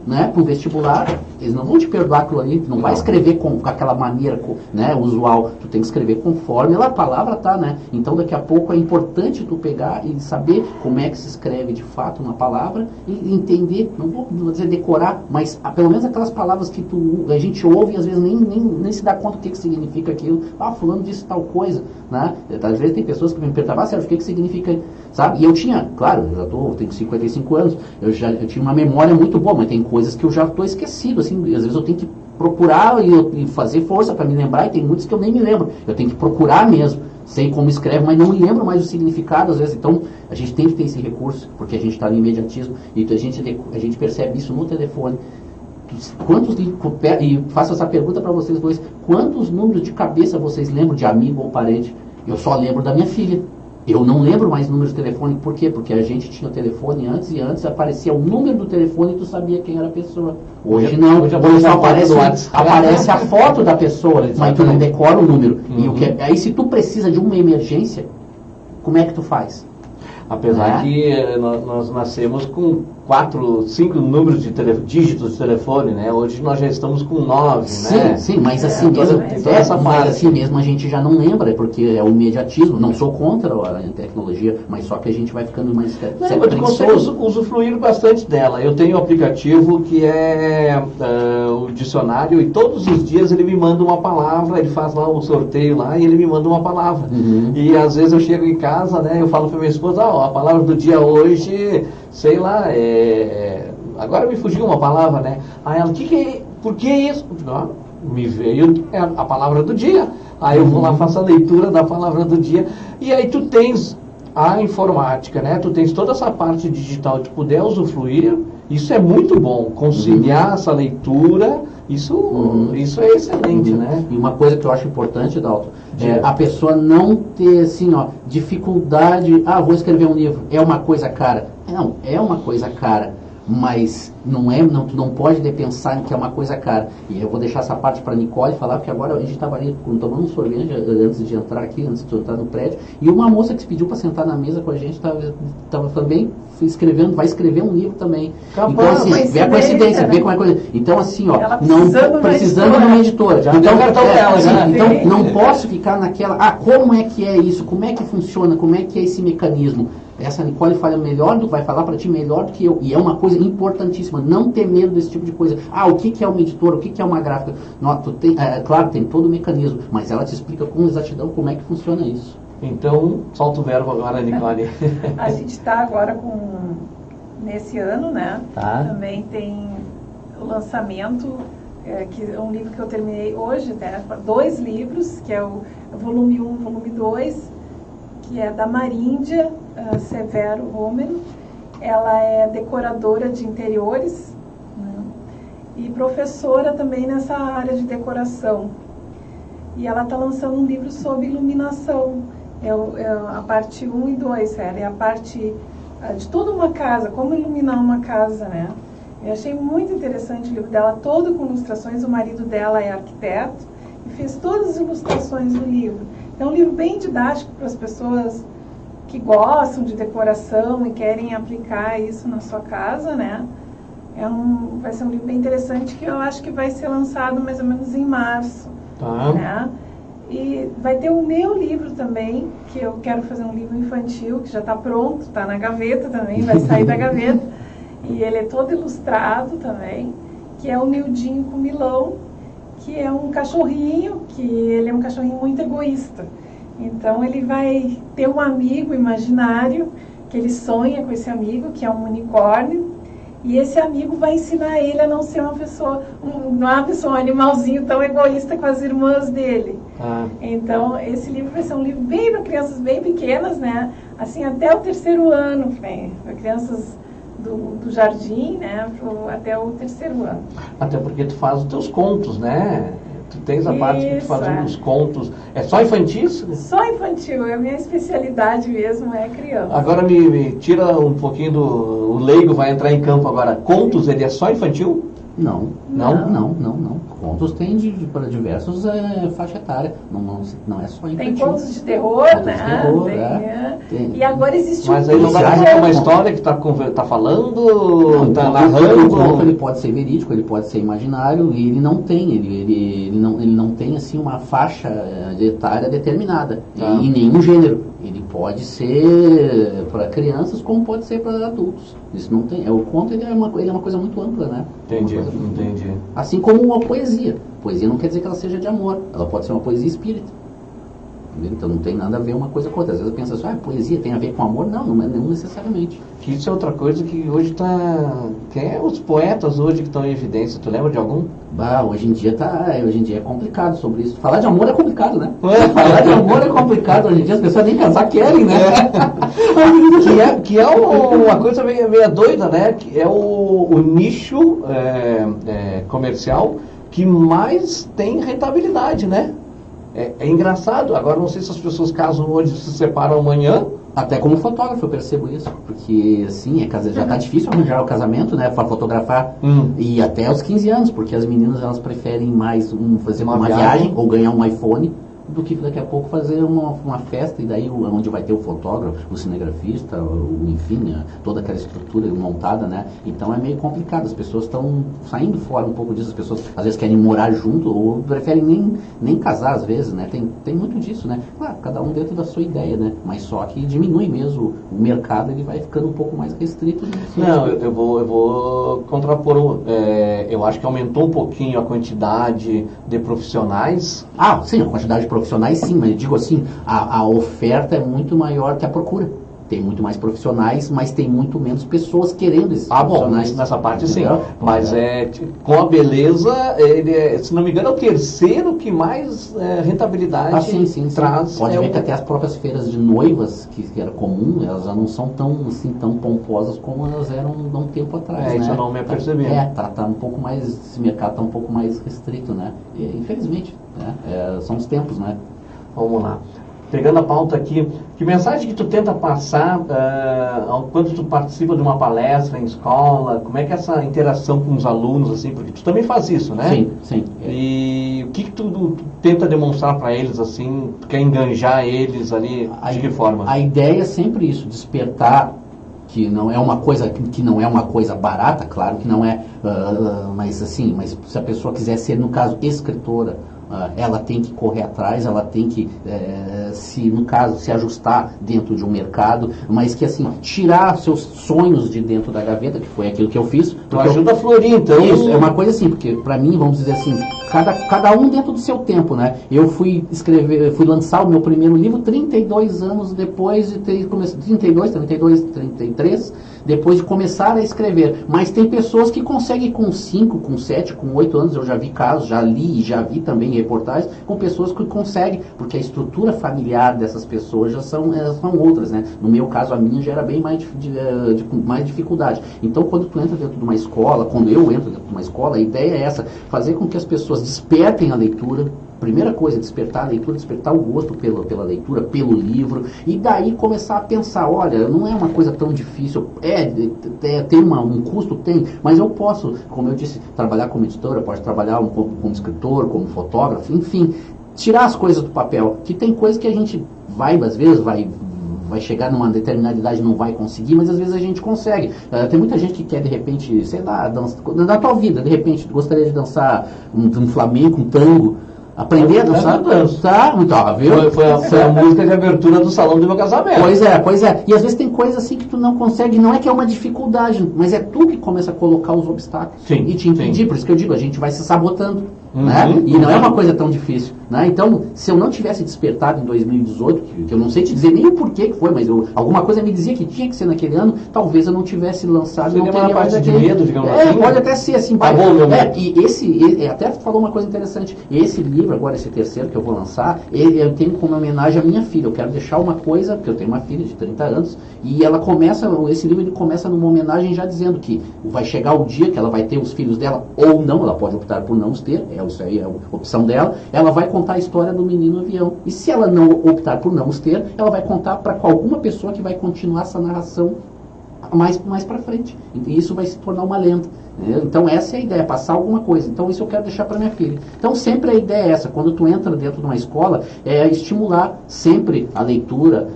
né, para o vestibular, eles não vão te perdoar aquilo ali, tu não vai escrever com aquela maneira, né, usual, tu tem que escrever conforme a palavra tá, né? Então daqui a pouco é importante tu pegar e saber como é que se escreve de fato uma palavra e entender, não vou dizer decorar, mas pelo menos aquelas palavras que a gente ouve e às vezes nem se dá conta do que significa aquilo. Fulano disse tal coisa, né? Às vezes tem pessoas que me perguntam, Sérgio, o que significa, sabe? E eu tinha, claro, eu tenho 55 anos, eu tinha uma memória muito boa, mas tem coisas que eu já estou esquecido, assim, às vezes eu tenho que procurar e fazer força para me lembrar, e tem muitos que eu nem me lembro, eu tenho que procurar mesmo, sei como escreve, mas não me lembro mais o significado às vezes. Então a gente tem que ter esse recurso, porque a gente está no imediatismo, e a gente percebe isso no telefone. E faço essa pergunta para vocês dois, quantos números de cabeça vocês lembram de amigo ou parente? Eu só lembro da minha filha. Eu não lembro mais números de telefone. Por quê? Porque a gente tinha o telefone antes, e antes aparecia o número do telefone e tu sabia quem era a pessoa. Hoje não. Hoje só aparece a foto da pessoa, mas tu não decora o número. E aí se tu precisa de uma emergência, como é que tu faz? Apesar que nós nascemos com 4, 5 números de dígitos de telefone, né? Hoje nós já estamos com 9, sim, né? Sim, mas assim mesmo, mas assim mesmo a gente já não lembra, porque é o imediatismo. Não sou contra a tecnologia, mas só que a gente vai ficando mais tu consegue usufruir bastante dela. Eu tenho um aplicativo que é o dicionário, e todos os dias ele me manda uma palavra, ele faz lá um sorteio lá e ele me manda uma palavra. E às vezes eu chego em casa, né? Eu falo para minha esposa, a palavra do dia hoje, sei lá, agora me fugiu uma palavra, né? Aí ela, por que isso? Me veio a palavra do dia. Aí eu vou lá, faço a leitura da palavra do dia. E aí tu tens a informática, né? Tu tens toda essa parte digital, tu puder usufruir, isso é muito bom. Conciliar essa leitura, isso é excelente, né? E uma coisa que eu acho importante, Dalton, é a pessoa não ter, assim, dificuldade, vou escrever um livro, é uma coisa cara. Não, é uma coisa cara, mas tu não pode pensar que é uma coisa cara. E eu vou deixar essa parte para a Nicole falar, porque agora a gente estava ali tomando um sorvete antes de entrar aqui, antes de entrar no prédio, e uma moça que se pediu para sentar na mesa com a gente estava também escrevendo, vai escrever um livro também. Capaz, então assim, vê a coincidência, vê como é coisa. Então assim, precisando de uma editora. Então não posso ficar naquela, como é que é isso, como é que funciona, como é que é esse mecanismo. Essa Nicole vai falar para ti melhor do que eu. E é uma coisa importantíssima, não ter medo desse tipo de coisa. O que é uma editora, o que é uma gráfica? Claro, tem todo o mecanismo, mas ela te explica com exatidão como é que funciona isso. Então, solta o verbo agora, Nicole. A gente está agora nesse ano, né? Tá. Também tem o lançamento, que é um livro que eu terminei hoje, né? 2 livros, que é o volume 1 e volume 2, que é da Maríndia Severo Romero. Ela é decoradora de interiores, né? E professora também nessa área de decoração. E ela está lançando um livro sobre iluminação. A parte 1 e 2, é a parte de toda uma casa, como iluminar uma casa, né? Eu achei muito interessante o livro dela, todo com ilustrações. O marido dela é arquiteto e fez todas as ilustrações do livro. É um livro bem didático para as pessoas que gostam de decoração e querem aplicar isso na sua casa, né? Vai ser um livro bem interessante, que eu acho que vai ser lançado mais ou menos em março. Tá. Né? E vai ter o meu livro também, que eu quero fazer um livro infantil, que já está pronto, está na gaveta também, vai sair da gaveta. E ele é todo ilustrado também, que é o Nildinho com Milão, que é um cachorrinho, que ele é um cachorrinho muito egoísta. Então ele vai ter um amigo imaginário, que ele sonha com esse amigo, que é um unicórnio, e esse amigo vai ensinar ele a não ser um animalzinho tão egoísta com as irmãs dele. Então esse livro vai ser um livro bem para crianças bem pequenas, né? Assim, até o 3º ano, para crianças do jardim, né? Até o 3º ano. Até porque tu faz os teus contos, né? Tu tens a parte que tu faz os contos. É só infantil? Só infantil. A minha especialidade mesmo é criança. Agora me tira um pouquinho o leigo, vai entrar em campo agora. Contos, ele é só infantil? Não. Contos tem para diversos faixa etária. Não é só infantil. Tem contos de terror, né? E agora existe Mas aí não dá pra contar uma história que tá falando, tá narrando. O conto ele pode ser verídico, ele pode ser imaginário, e ele não tem assim uma faixa etária determinada em nenhum gênero. Ele pode ser para crianças como pode ser para adultos. Isso não tem. O conto ele é uma coisa muito ampla, né? Entendi. Assim como uma poesia. Poesia não quer dizer que ela seja de amor. Ela pode ser uma poesia espírita. Então não tem nada a ver uma coisa com outra. Às vezes eu penso assim, poesia tem a ver com amor? Não necessariamente. Que isso é outra coisa que hoje está... Quem é os poetas hoje que estão em evidência? Tu lembra de algum? Hoje em dia é complicado sobre isso. Falar de amor é complicado, né? Falar de amor é complicado. Hoje em dia as pessoas nem casar querem, né? Que é uma coisa meio doida, né? Que é o nicho comercial que mais tem rentabilidade, né? É engraçado. Agora não sei se as pessoas casam hoje e se separam amanhã. Até como fotógrafo eu percebo isso, porque assim, já tá difícil arranjar o casamento, né, para fotografar, e até aos 15 anos, porque as meninas elas preferem mais fazer uma viagem ou ganhar um iPhone do que daqui a pouco fazer uma festa e daí onde vai ter o fotógrafo, o cinegrafista, enfim, toda aquela estrutura montada, né? Então é meio complicado, as pessoas estão saindo fora um pouco disso, as pessoas às vezes querem morar junto ou preferem nem casar às vezes, né? Tem muito disso, né? Claro, cada um dentro da sua ideia, né? Mas só que diminui mesmo o mercado, ele vai ficando um pouco mais restrito. Não, eu vou contrapor, eu acho que aumentou um pouquinho a quantidade de profissionais. Ah, sim, a quantidade de profissionais sim, mas eu digo assim, a oferta é muito maior que a procura. Tem muito mais profissionais, mas tem muito menos pessoas querendo esses profissionais. Bom, nessa parte sim, entendeu? mas com a beleza, ele se não me engano, é o terceiro que mais rentabilidade sim. traz. Pode ver que até as próprias feiras de noivas, que era comum, elas já não são tão pomposas como elas eram há um tempo atrás, né? Isso eu não me apercebi. Tá um pouco mais, esse mercado está um pouco mais restrito, né? E, infelizmente, né? São os tempos, né? Vamos lá. Pegando a pauta aqui, que mensagem que tu tenta passar quando tu participa de uma palestra em escola? Como é que é essa interação com os alunos, assim? Porque tu também faz isso, né? Sim. E o que tu tenta demonstrar para eles, assim? Tu quer enganjar eles ali? De que forma? A ideia é sempre isso, despertar, que não é uma coisa barata, claro que não é, mas se a pessoa quiser ser, no caso, escritora, ela tem que correr atrás, ela tem que, se ajustar dentro de um mercado, mas que assim, tirar seus sonhos de dentro da gaveta, que foi aquilo que eu fiz. Tu ajuda a florir, então. Isso, é uma coisa assim, porque para mim, vamos dizer assim, cada um dentro do seu tempo, né? Eu fui lançar o meu primeiro livro 32 anos depois de ter começado, 33, depois de começar a escrever. Mas tem pessoas que conseguem com 5, com 7, com 8 anos, eu já vi casos, já li e já vi também reportagens, com pessoas que conseguem, porque a estrutura familiar dessas pessoas já são outras, né? No meu caso, a minha já era bem mais dificuldade. Então, quando tu entra dentro de uma escola, quando eu entro dentro de uma escola, a ideia é essa, fazer com que as pessoas despertem a leitura. Primeira coisa, despertar a leitura, despertar o gosto pela leitura, pelo livro, e daí começar a pensar, olha, não é uma coisa tão difícil, tem um custo, tem, mas eu posso, como eu disse, trabalhar como editor, eu posso trabalhar como escritor, como fotógrafo, enfim, tirar as coisas do papel, que tem coisas que a gente às vezes vai chegar numa determinada idade e não vai conseguir, mas às vezes a gente consegue. Tem muita gente que quer, de repente, sei lá, na tua vida, de repente, gostaria de dançar um flamenco, um tango, aprender a dançar, muito óbvio. Foi a música de abertura do salão do meu casamento. Pois é. E às vezes tem coisas assim que tu não consegue, não é que é uma dificuldade, mas é tu que começa a colocar os obstáculos e te impedir. Por isso que eu digo, a gente vai se sabotando, né? E não é uma coisa tão difícil, né? Então, se eu não tivesse despertado em 2018, que eu não sei te dizer nem o porquê que foi, mas alguma coisa me dizia que tinha que ser naquele ano, talvez eu não tivesse lançado. Seria uma parte de medo, digamos assim. Pode até ser assim. E até falou uma coisa interessante. Esse livro, agora esse terceiro que eu vou lançar, eu tenho como homenagem à minha filha. Eu quero deixar uma coisa, porque eu tenho uma filha de 30 anos, e esse livro ele começa numa homenagem já dizendo que vai chegar o dia que ela vai ter os filhos dela, ou não, ela pode optar por não os ter, isso aí é a opção dela, ela vai contar a história do menino avião. E se ela não optar por não os ter, ela vai contar para alguma pessoa que vai continuar essa narração mais para frente. E isso vai se tornar uma lenda. Então essa é a ideia, passar alguma coisa. Então isso eu quero deixar para minha filha. Então sempre a ideia é essa, quando tu entra dentro de uma escola, é estimular sempre a leitura,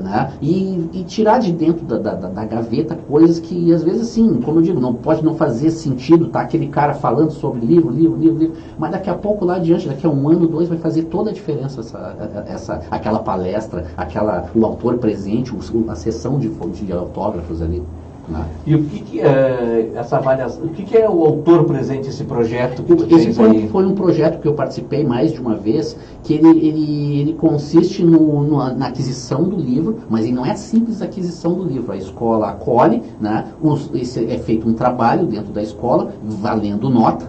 né? E tirar de dentro da gaveta coisas que às vezes assim, como eu digo, não pode não fazer sentido, tá aquele cara falando sobre livro, mas daqui a pouco lá adiante, daqui a 1 ano, 2, vai fazer toda a diferença aquela palestra, o autor presente, a sessão de autógrafos ali. E o que é essa avaliação? O que é o autor presente, esse projeto que tu Esse foi um projeto que eu participei mais de uma vez, que ele consiste na aquisição do livro, mas ele não é a simples aquisição do livro. A escola acolhe, né? É feito um trabalho dentro da escola, valendo nota,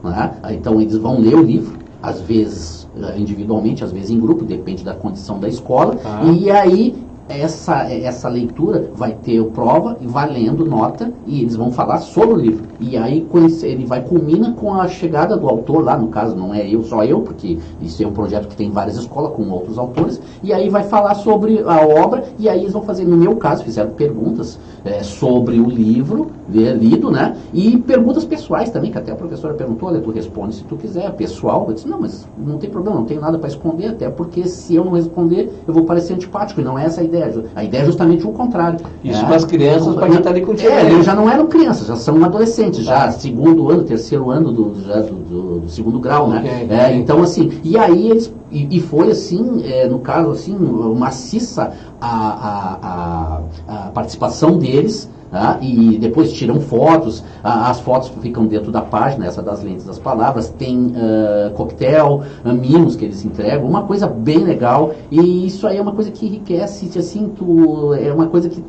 né? Então eles vão ler o livro, às vezes individualmente, às vezes em grupo, depende da condição da escola, e aí essa leitura vai ter prova e valendo nota, e eles vão falar sobre o livro. E aí ele culmina com a chegada do autor lá, no caso não é só eu, porque isso é um projeto que tem várias escolas com outros autores, e aí vai falar sobre a obra, e aí eles vão fazer, no meu caso, fizeram perguntas sobre o livro lido, né? E perguntas pessoais também, que até a professora perguntou, olha, tu responde se tu quiser, pessoal. Eu disse, não, mas não tem problema, não tenho nada para esconder, até porque se eu não responder, eu vou parecer antipático, e não é essa a ideia. A ideia é justamente o contrário. Isso para as crianças, para quem está ali contigo. Eles já não eram crianças, já são adolescentes, já segundo ano, terceiro ano do segundo grau, né? Okay. Então, assim, e aí eles, e foi assim, no caso, assim, maciça a participação deles, tá? E depois tiram fotos, as fotos ficam dentro da página, essa das lentes das palavras, tem coquetel, mimos que eles entregam, uma coisa bem legal, e isso aí é uma coisa que enriquece, assim, é uma coisa que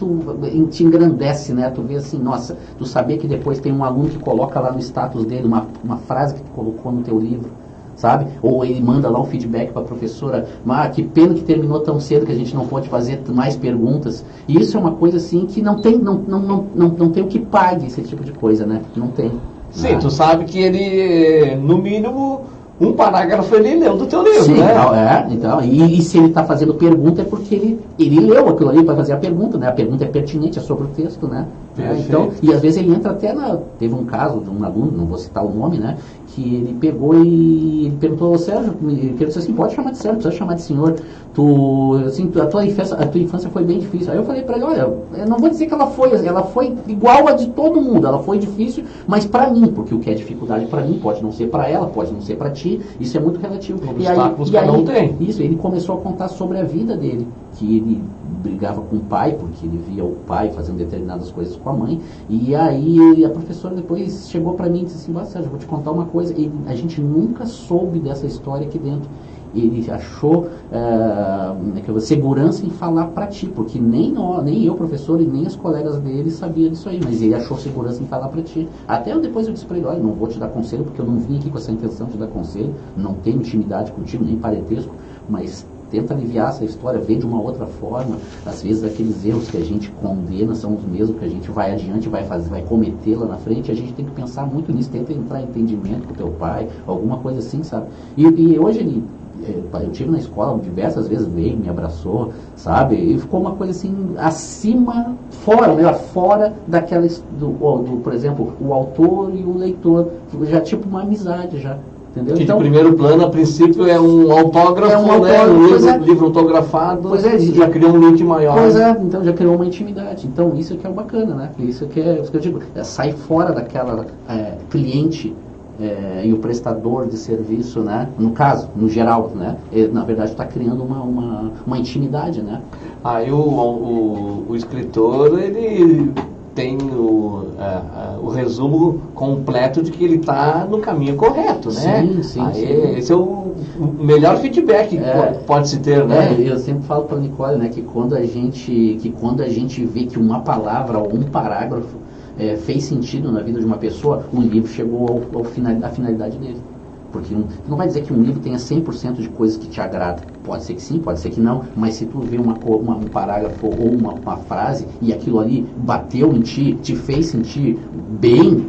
te engrandece, né? Tu vê assim, nossa, tu saber que depois tem um aluno que coloca lá no status dele uma frase que tu colocou no teu livro, sabe? Ou ele manda lá um feedback para a professora, que pena que terminou tão cedo que a gente não pode fazer mais perguntas. E isso é uma coisa assim que não tem o que pague esse tipo de coisa, né? Não tem. Sim, tu sabe que ele, no mínimo, um parágrafo ele leu do teu livro, sim, né? Então, e se ele está fazendo pergunta é porque ele leu aquilo ali para fazer a pergunta, né? A pergunta é pertinente, é sobre o texto, né? Então, e às vezes ele entra até teve um caso de um aluno, não vou citar o nome, né? Que ele pegou e ele perguntou, Sérgio, ele disse assim, pode chamar de Sérgio, precisa chamar de senhor, a tua infância foi bem difícil. Aí eu falei para ele, olha, eu não vou dizer que ela foi igual a de todo mundo, ela foi difícil, mas para mim, porque o que é dificuldade para mim pode não ser para ela, pode não ser para ti, isso é muito relativo. Obstáculos cada um tem. Isso, ele começou a contar sobre a vida dele, que ele brigava com o pai, porque ele via o pai fazendo determinadas coisas com a mãe, e aí a professora depois chegou para mim e disse assim, Sérgio, vou te contar uma coisa, a gente nunca soube dessa história aqui dentro. Ele achou segurança em falar para ti, porque nem eu, professor, e nem as colegas dele sabiam disso aí, mas ele achou segurança em falar para ti. Até depois eu disse para ele, olha, não vou te dar conselho, porque eu não vim aqui com essa intenção de dar conselho, não tenho intimidade contigo, nem parentesco, mas tenta aliviar essa história, vê de uma outra forma. Às vezes aqueles erros que a gente condena são os mesmos que a gente vai adiante, vai cometer lá na frente. A gente tem que pensar muito nisso, tenta entrar em entendimento com o teu pai, alguma coisa assim, sabe? E hoje eu tive na escola diversas vezes, veio, me abraçou, sabe? E ficou uma coisa assim, fora daquela, por exemplo, o autor e o leitor, já tipo uma amizade já. Entendeu? Que então, de primeiro plano, a princípio, é um autógrafo, né? Livro autografado, já criou um link maior. Pois é, então já criou uma intimidade. Então isso que é o bacana, né? Isso que eu digo, sai fora daquela cliente e o prestador de serviço, né? No caso, no geral, né? Na verdade está criando uma intimidade, né? Aí o escritor, ele tem o resumo completo de que ele está no caminho correto, né? Sim. Esse é o melhor feedback que pode se ter, né? Eu sempre falo para a Nicole, né, que quando a gente vê que uma palavra ou um parágrafo fez sentido na vida de uma pessoa, um livro chegou à finalidade dele. Porque não vai dizer que um livro tenha 100% de coisas que te agradam. Pode ser que sim, pode ser que não. Mas se tu vê um parágrafo ou uma frase e aquilo ali bateu em ti, te fez sentir bem,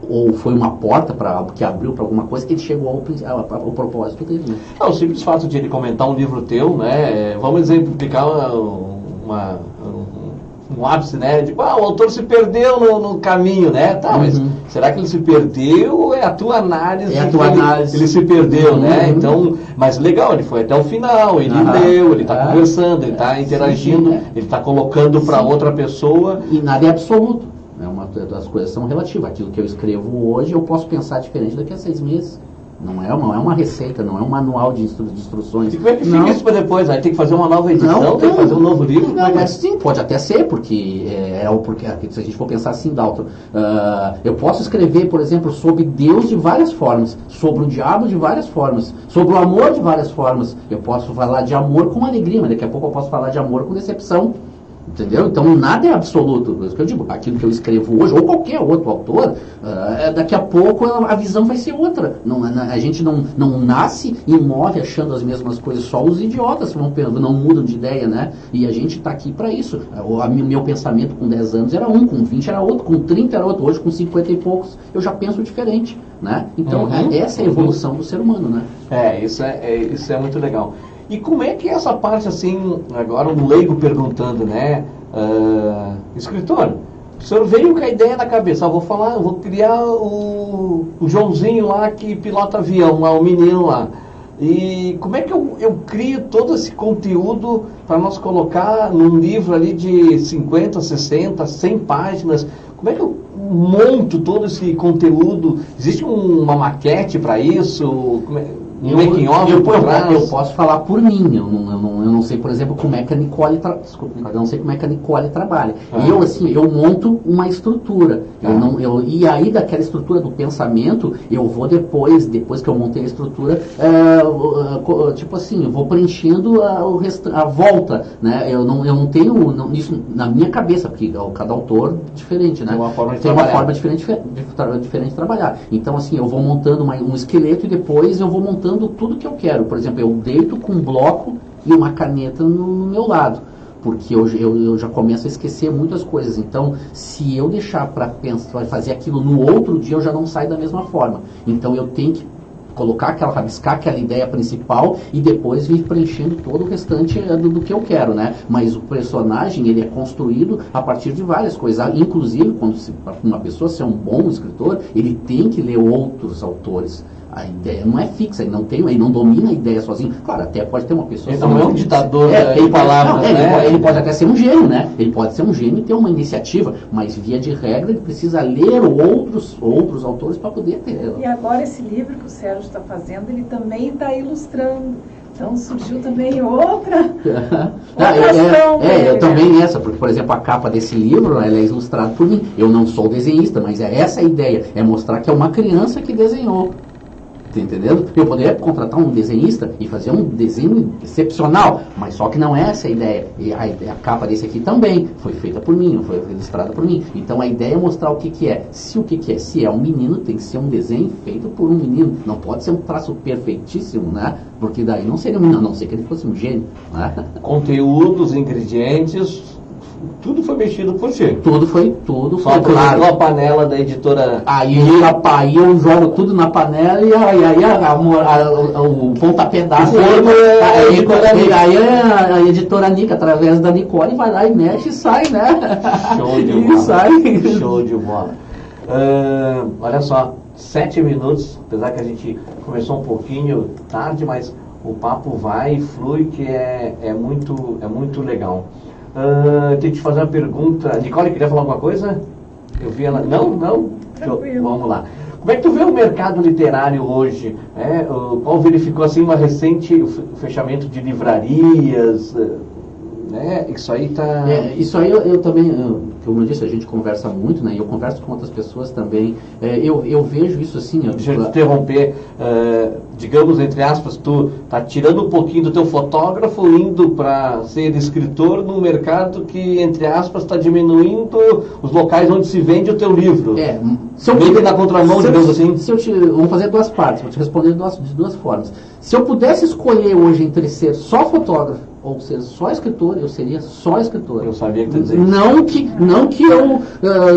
ou foi uma porta que abriu para alguma coisa, ele chegou ao propósito dele. Né? O simples fato de ele comentar um livro teu, né? Vamos exemplificar um ápice, né? Tipo, o autor se perdeu no caminho, né? Tá, mas será que ele se perdeu ou é a tua análise? Ele se perdeu, né? Então, mas legal, ele foi até o final, ele leu, ele está conversando, ele está interagindo, ele está colocando para outra pessoa. E nada é absoluto. As coisas são relativas. Aquilo que eu escrevo hoje, eu posso pensar diferente daqui a 6 meses. Não é uma receita, não é um manual de instruções. E como é que fica isso para depois? Aí tem que fazer uma nova edição, tem que fazer um novo livro? Não, mas sim, pode até ser, porque se a gente for pensar assim, Dalton, eu posso escrever, por exemplo, sobre Deus de várias formas, sobre o diabo de várias formas, sobre o amor de várias formas. Eu posso falar de amor com alegria, mas daqui a pouco eu posso falar de amor com decepção. Entendeu? Então nada é absoluto. Isso que eu digo, aquilo que eu escrevo hoje, ou qualquer outro autor, daqui a pouco a visão vai ser outra. A gente não nasce e morre achando as mesmas coisas, só os idiotas não mudam de ideia, né? E a gente está aqui para isso. Meu pensamento com 10 anos era um, com 20 era outro, com 30 era outro, hoje com 50 e poucos eu já penso diferente, né? Então essa é a evolução do ser humano, né? Isso é muito legal. E como é que é essa parte, assim, agora um leigo perguntando, né? Escritor, O senhor veio com a ideia na cabeça, vou criar o Joãozinho lá que pilota avião, lá, o menino lá. E como é que eu crio todo esse conteúdo para nós colocar num livro ali de 50, 60, 100 páginas? Como é que eu monto todo esse conteúdo? Existe uma maquete para isso? Eu posso falar por mim, eu não sei, por exemplo, como é que a Nicole trabalha. Eu monto uma estrutura. E aí daquela estrutura do pensamento, eu vou depois que eu montei a estrutura, eu vou preenchendo a volta, né? Eu não tenho isso na minha cabeça, porque cada autor é diferente, né? Tem uma forma diferente de trabalhar. Então, assim, eu vou montando um esqueleto e depois eu vou montando tudo que eu quero. Por exemplo, eu deito com um bloco e uma caneta no meu lado, porque eu já começo a esquecer muitas coisas. Então, se eu deixar para fazer aquilo no outro dia, eu já não saio da mesma forma. Então, eu tenho que rabiscar aquela ideia principal e depois vir preenchendo todo o restante do que eu quero, né? Mas o personagem, ele é construído a partir de várias coisas. Inclusive, quando uma pessoa ser um bom escritor, ele tem que ler outros autores. A ideia não é fixa, ele não domina a ideia sozinho. Claro, até pode ter uma pessoa... Ele não é um ditador de palavras, né? Ele pode até ser um gênio, né? Ele pode ser um gênio e ter uma iniciativa, mas via de regra ele precisa ler outros autores para poder ter. E agora esse livro que o Sérgio está fazendo, ele também está ilustrando. Então surgiu também outra ação. Eu também porque, por exemplo, a capa desse livro, ela é ilustrada por mim. Eu não sou desenhista, mas é essa a ideia, é mostrar que é uma criança que desenhou. Tá entendendo? Eu poderia contratar um desenhista e fazer um desenho excepcional, mas só que não é essa a ideia. E a capa desse aqui também foi feita por mim, foi ilustrada por mim. Então a ideia é mostrar o que é. Se é um menino, tem que ser um desenho feito por um menino. Não pode ser um traço perfeitíssimo, né? Porque daí não seria um menino, a não ser que ele fosse um gênio, né? Conteúdos, ingredientes... Tudo foi mexido por ti. Tudo foi Só claro. A panela da editora. Aí eu jogo tudo na panela e aí o pontapé d'água. Aí a editora Nica, através da Nicole, vai lá e mexe e sai, né? Show de bola. Show de bola. Olha só, 7 minutos, apesar que a gente começou um pouquinho tarde, mas o papo vai e flui, que é muito legal. Tenho que te fazer uma pergunta. Nicole, queria falar alguma coisa? Eu vi ela... Não? Vamos lá. Como é que tu vê o mercado literário hoje? O Paulo verificou assim uma recente fechamento de livrarias, né? Isso aí tá... Isso aí eu também, como eu disse, a gente conversa muito, né? E eu converso com outras pessoas também. Eu vejo isso assim... Deixa eu te interromper. Digamos, entre aspas, tu tá tirando um pouquinho do teu fotógrafo, indo para ser escritor num mercado que, entre aspas, está diminuindo os locais onde se vende o teu livro. Meio na contramão, digamos assim. Vamos fazer duas partes, vou te responder de duas formas. Se eu pudesse escolher hoje entre ser só fotógrafo ou ser só escritor, eu seria só escritor. Eu sabia que tu dizia. Não que eu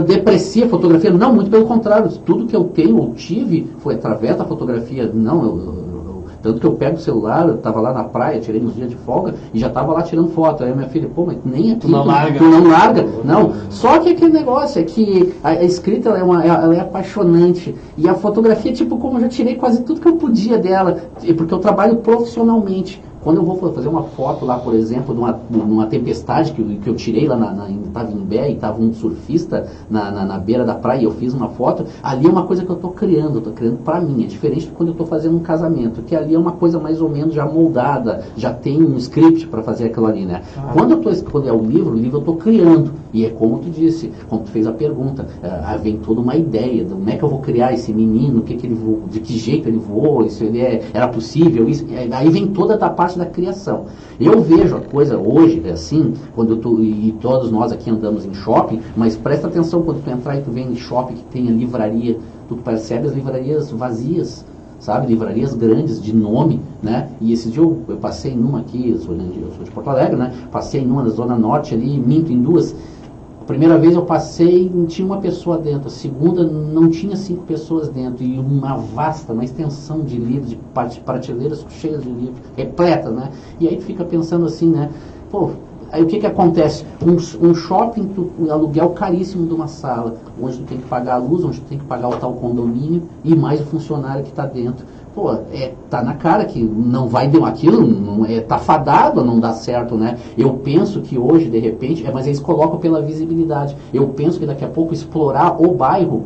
deprecie a fotografia, não, muito pelo contrário. Tudo que eu tenho ou tive foi através da fotografia. Tanto que eu pego o celular, eu estava lá na praia, tirei uns dias de folga e já estava lá tirando foto. Aí minha filha, mas nem aqui. Tu não larga? Não. Só que aquele negócio é que a escrita ela é apaixonante. E a fotografia, como eu já tirei quase tudo que eu podia dela, porque eu trabalho profissionalmente. Quando eu vou fazer uma foto lá, por exemplo, numa tempestade que eu tirei lá, estava em Imbé e estava um surfista na beira da praia e eu fiz uma foto, ali é uma coisa que eu estou criando para mim. É diferente de quando eu estou fazendo um casamento, que ali é uma coisa mais ou menos já moldada, já tem um script para fazer aquilo ali, né? Quando é o livro eu estou criando. E é como tu disse, quando tu fez a pergunta, vem toda uma ideia de como é que eu vou criar esse menino, de que jeito ele voou, isso era possível, isso, aí vem toda a parte da criação. Eu vejo a coisa hoje assim, e todos nós aqui andamos em shopping, mas presta atenção quando tu entrar e tu vem em shopping que tem a livraria, tu percebe as livrarias vazias, sabe? Livrarias grandes, de nome, né? E esse dia eu passei numa aqui, eu sou de Porto Alegre, né? Passei numa na Zona Norte ali, minto em duas. A primeira vez eu passei e tinha uma pessoa dentro, a segunda não tinha 5 pessoas dentro, e uma extensão de livros, de prateleiras cheias de livros, repletas, né? E aí tu fica pensando assim, né? Aí o que acontece? Um shopping, um aluguel caríssimo de uma sala, onde tu tem que pagar a luz, onde tu tem que pagar o tal condomínio e mais o funcionário que está dentro. Pô, tá na cara que não vai dar aquilo, tá fadado a não dar certo, né? Eu penso que hoje, de repente, mas eles colocam pela visibilidade. Eu penso que daqui a pouco explorar o bairro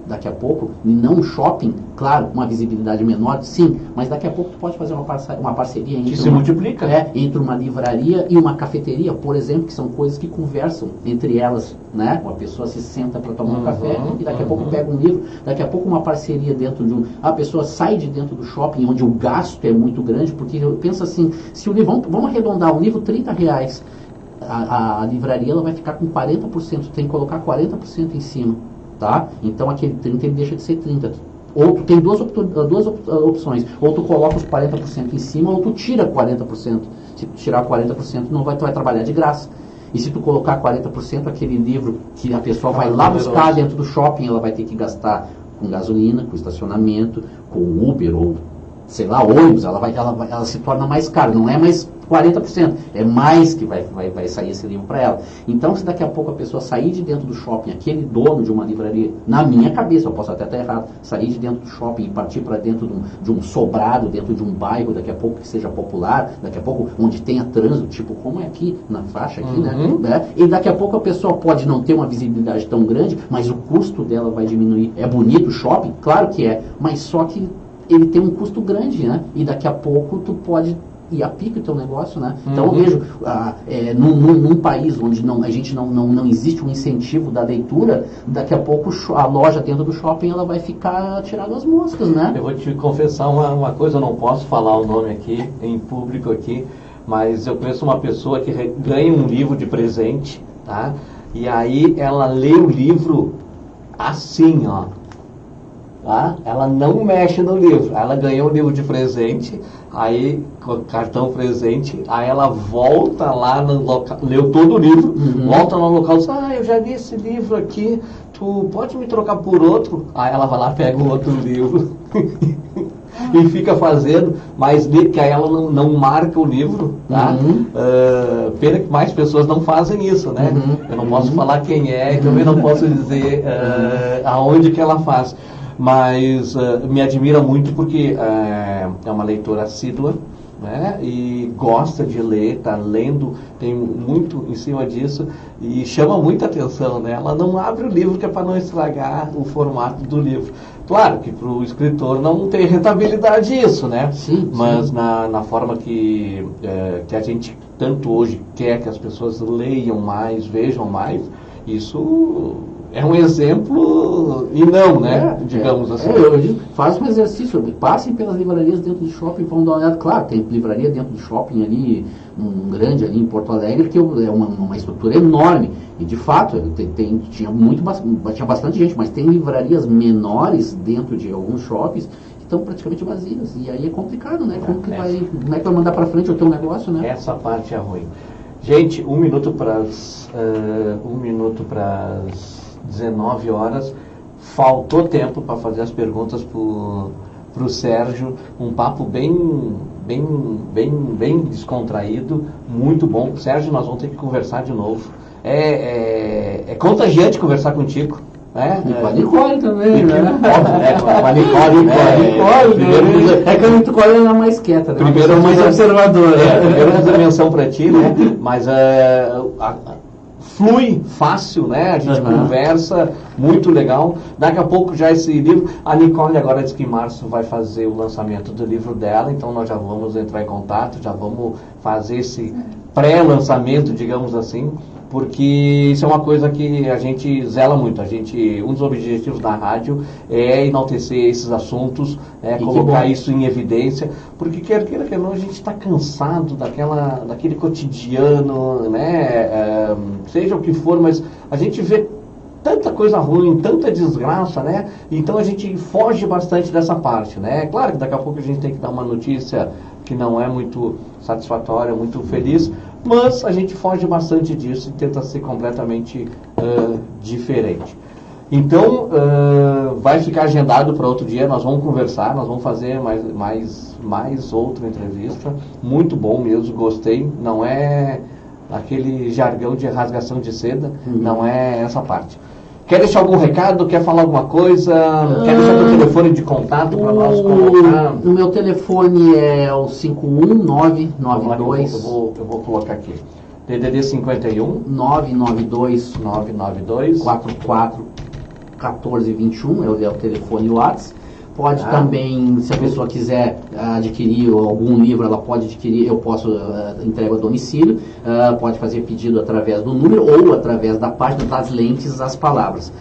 daqui a pouco, e não um shopping, claro, uma visibilidade menor, sim, mas daqui a pouco tu pode fazer uma parceria entre, que se multiplica. Entre uma livraria e uma cafeteria, por exemplo, que são coisas que conversam entre elas, né? Uma pessoa se senta para tomar um café e daqui a pouco pega um livro, daqui a pouco uma parceria dentro de a pessoa sai de dentro do shopping, onde o gasto é muito grande, porque eu penso assim, se o livro, vamos arredondar, um livro R$30, a livraria ela vai ficar com 40%, tem que colocar 40% em cima. Tá? Então aquele 30 ele deixa de ser 30. Ou tu tem duas opções. Ou tu coloca os 40% em cima, ou tu tira 40%. Se tu tirar 40%, tu vai trabalhar de graça. E se tu colocar 40%, aquele livro que a pessoa vai lá buscar dentro do shopping, ela vai ter que gastar com gasolina, com estacionamento, com Uber ou sei lá, ônibus, ela se torna mais cara, não é mais 40%, é mais que vai sair esse livro para ela. Então, se daqui a pouco a pessoa sair de dentro do shopping, aquele dono de uma livraria, na minha cabeça, eu posso até estar errado, sair de dentro do shopping e partir para dentro de um sobrado, dentro de um bairro, daqui a pouco que seja popular, daqui a pouco onde tenha trânsito, tipo como é aqui, na faixa aqui, né? E daqui a pouco a pessoa pode não ter uma visibilidade tão grande, mas o custo dela vai diminuir. É bonito o shopping? Claro que é, mas só que ele tem um custo grande, né? E daqui a pouco tu pode ir a pique o teu negócio, né? Então eu vejo, num país onde a gente não existe um incentivo da leitura, daqui a pouco a loja dentro do shopping ela vai ficar tirando as moscas, né? Eu vou te confessar uma coisa, eu não posso falar o nome aqui, em público aqui, mas eu conheço uma pessoa que ganha um livro de presente, tá? E aí ela lê o livro assim, ó. Tá? Ela não mexe no livro, ela ganhou o livro de presente, aí com cartão presente, aí ela volta lá no local, leu todo o livro, volta no local e diz, eu já li esse livro aqui, tu pode me trocar por outro? Aí ela vai lá, pega o outro livro e fica fazendo, mas que aí ela não marca o livro, tá? Pena que mais pessoas não fazem isso, né? Eu não posso falar quem é, e também não posso dizer aonde que ela faz. Mas me admira muito porque é uma leitora assídua, né? E gosta de ler, está lendo, tem muito em cima disso e chama muita atenção, né? Ela não abre o livro que é para não estragar o formato do livro. Claro que para o escritor não tem rentabilidade isso, né? Sim, mas na forma que a gente tanto hoje quer que as pessoas leiam mais, vejam mais, isso é um exemplo e não, né? Digamos assim. Eu digo, faz um exercício, passem pelas livrarias dentro do shopping, vão dar uma olhada. Claro, tem livraria dentro do shopping ali, um grande ali em Porto Alegre, que é uma estrutura enorme. E de fato, tinha bastante gente, mas tem livrarias menores dentro de alguns shoppings que estão praticamente vazias. E aí é complicado, né? Como é que vai mandar para frente o teu negócio, né? Essa parte é ruim. Gente, 1 minuto para as 19 horas, faltou tempo para fazer as perguntas para o Sérgio, um papo bem descontraído, muito bom. Sérgio, nós vamos ter que conversar de novo. É contagiante conversar contigo. E com a Nicole também, né? Com a Nicole. É que a Nicole é a mais quieta, né? Primeiro é mais observadora. Primeiro uma menção para ti, né? Mas flui fácil, né? A gente conversa, muito legal. Daqui a pouco já esse livro, a Nicole agora diz que em março vai fazer o lançamento do livro dela, então nós já vamos entrar em contato, já vamos fazer esse pré-lançamento, digamos assim, porque isso é uma coisa que a gente zela muito. Um dos objetivos da rádio é enaltecer esses assuntos, colocar isso em evidência, porque quer queira, quer não, a gente está cansado daquele cotidiano, né? Seja o que for, mas a gente vê tanta coisa ruim, tanta desgraça, né? Então a gente foge bastante dessa parte, né? Claro que daqui a pouco a gente tem que dar uma notícia que não é muito satisfatória, muito feliz, mas a gente foge bastante disso e tenta ser completamente diferente. Então, vai ficar agendado para outro dia, nós vamos conversar, nós vamos fazer mais outra entrevista, muito bom mesmo, gostei, não é aquele jargão de rasgação de seda, não é essa parte. Quer deixar algum recado? Quer falar alguma coisa? Quer deixar teu telefone de contato para nós colocar? O meu telefone é o 51992. Eu vou colocar aqui. DDD 51 992 992 44 1421 é o telefone WhatsApp. Pode também, se a pessoa quiser adquirir algum livro, ela pode adquirir, eu posso entregar a domicílio, pode fazer pedido através do número ou através da página das lentes às palavras.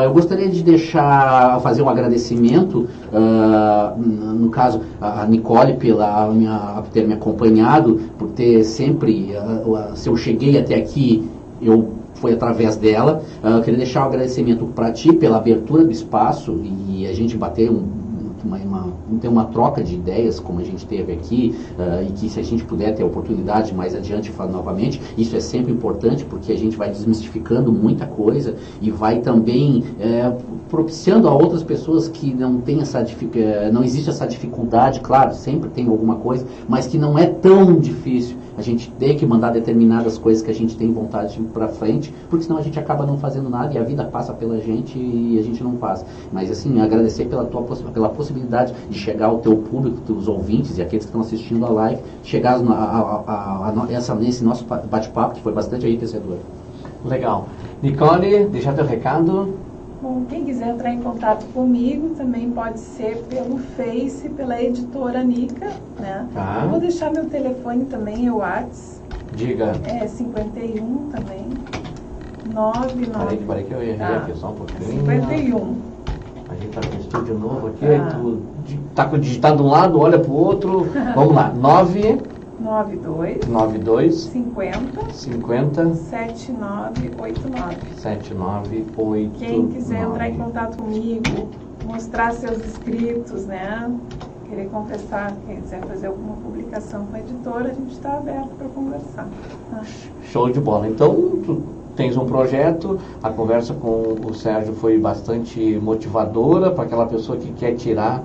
Eu gostaria de fazer um agradecimento, no caso, a Nicole por ter me acompanhado, por ter sempre, se eu cheguei até aqui, foi através dela. Eu queria deixar um agradecimento para ti pela abertura do espaço e a gente bater ter uma troca de ideias como a gente teve aqui, e que se a gente puder ter a oportunidade mais adiante falar novamente, isso é sempre importante porque a gente vai desmistificando muita coisa e vai também propiciando a outras pessoas que não tem não existe essa dificuldade, claro, sempre tem alguma coisa, mas que não é tão difícil a gente ter que mandar determinadas coisas que a gente tem vontade de ir para frente, porque senão a gente acaba não fazendo nada e a vida passa pela gente e a gente não faz. Mas assim, agradecer pela possibilidade de chegar ao teu público, teus ouvintes e aqueles que estão assistindo a live, chegar nesse nosso bate-papo que foi bastante enriquecedor. Legal. Nicole, deixar teu recado. Bom, quem quiser entrar em contato comigo também pode ser pelo Face, pela editora Nica, né? Tá. Eu vou deixar meu telefone também, o WhatsApp. Diga. É 51 também. Peraí que eu errei aqui só um pouquinho. 51. A gente tá com um estúdio novo aqui, aí tu tá com o digitar de um lado, olha pro outro. Vamos lá. 92 50 7989. 7989. Quem quiser entrar em contato comigo, mostrar seus escritos, né? Querer confessar, quem quiser fazer alguma publicação com a editora, a gente está aberto para conversar. Show de bola. Então, tu tens um projeto, a conversa com o Sérgio foi bastante motivadora para aquela pessoa que quer tirar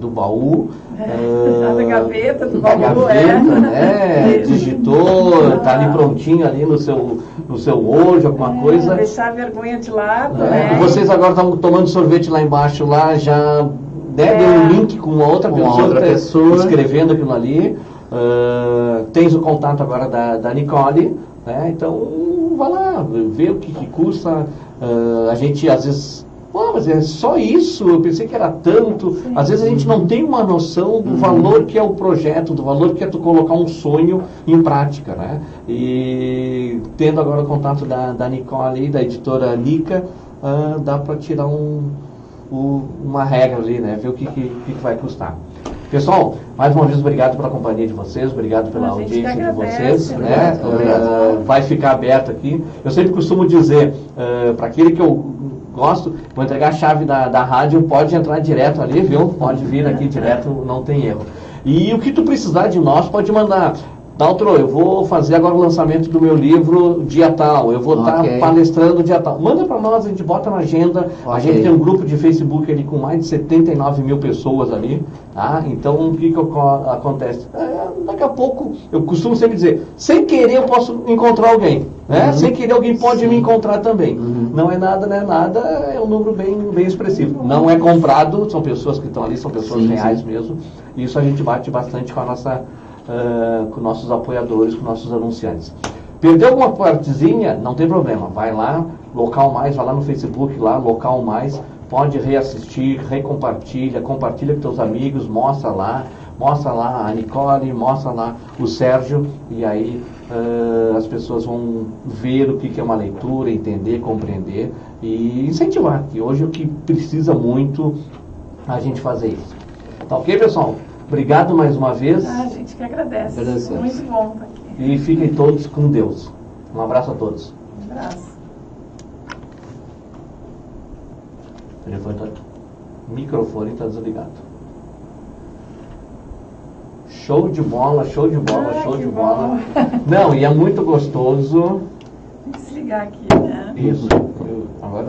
do baú. Da gaveta do da baú, gaveta, né? Digitou, está ali prontinho ali no seu Word, alguma coisa. Deixar a vergonha de lado, né? E vocês agora estão tomando sorvete lá embaixo, lá já deu um link com outra pessoa escrevendo aquilo ali. Tens o contato agora da Nicole, né? Então vai lá, vê o que custa. A gente às vezes, mas é só isso, eu pensei que era tanto. Sim. Às vezes a gente não tem uma noção do valor que é o projeto, do valor que é tu colocar um sonho em prática, né? E tendo agora o contato da Nicole, da editora Nica, dá para tirar uma regra ali, né? Ver o que vai custar. Pessoal, mais uma vez obrigado pela companhia de vocês, obrigado pela audiência de vocês, né? Vai ficar aberto aqui. Eu sempre costumo dizer, para aquele que eu gosto, vou entregar a chave da rádio, pode entrar direto ali, viu? Pode vir aqui direto, não tem erro. E o que tu precisar de nós, pode mandar. Daltro, eu vou fazer agora o lançamento do meu livro dia tal, eu vou estar palestrando dia tal. Manda para nós, a gente bota na agenda. A gente tem um grupo de Facebook ali com mais de 79 mil pessoas ali, tá? Então, o que acontece? Daqui a pouco, eu costumo sempre dizer, sem querer eu posso encontrar alguém, né? Sem querer alguém pode me encontrar também. Não é nada, é um número bem expressivo. Não é comprado, são pessoas que estão ali, são pessoas reais mesmo. E isso a gente bate bastante com a nossa... com nossos apoiadores, com nossos anunciantes. Perdeu alguma partezinha? Não tem problema. Vai lá, Local Mais, vai lá no Facebook, lá, Local Mais, pode reassistir, compartilha com teus amigos, mostra lá a Nicole, mostra lá o Sérgio, e aí as pessoas vão ver o que é uma leitura, entender, compreender e incentivar, que hoje é o que precisa muito a gente fazer isso. Tá ok, pessoal? Obrigado mais uma vez. A gente que agradece. Muito bom estar aqui. E fiquem todos com Deus. Um abraço a todos. Um abraço. O microfone está desligado. Show de bola, show de bola, show de bola. Não, e é muito gostoso. Tem que desligar aqui, né? Isso. Agora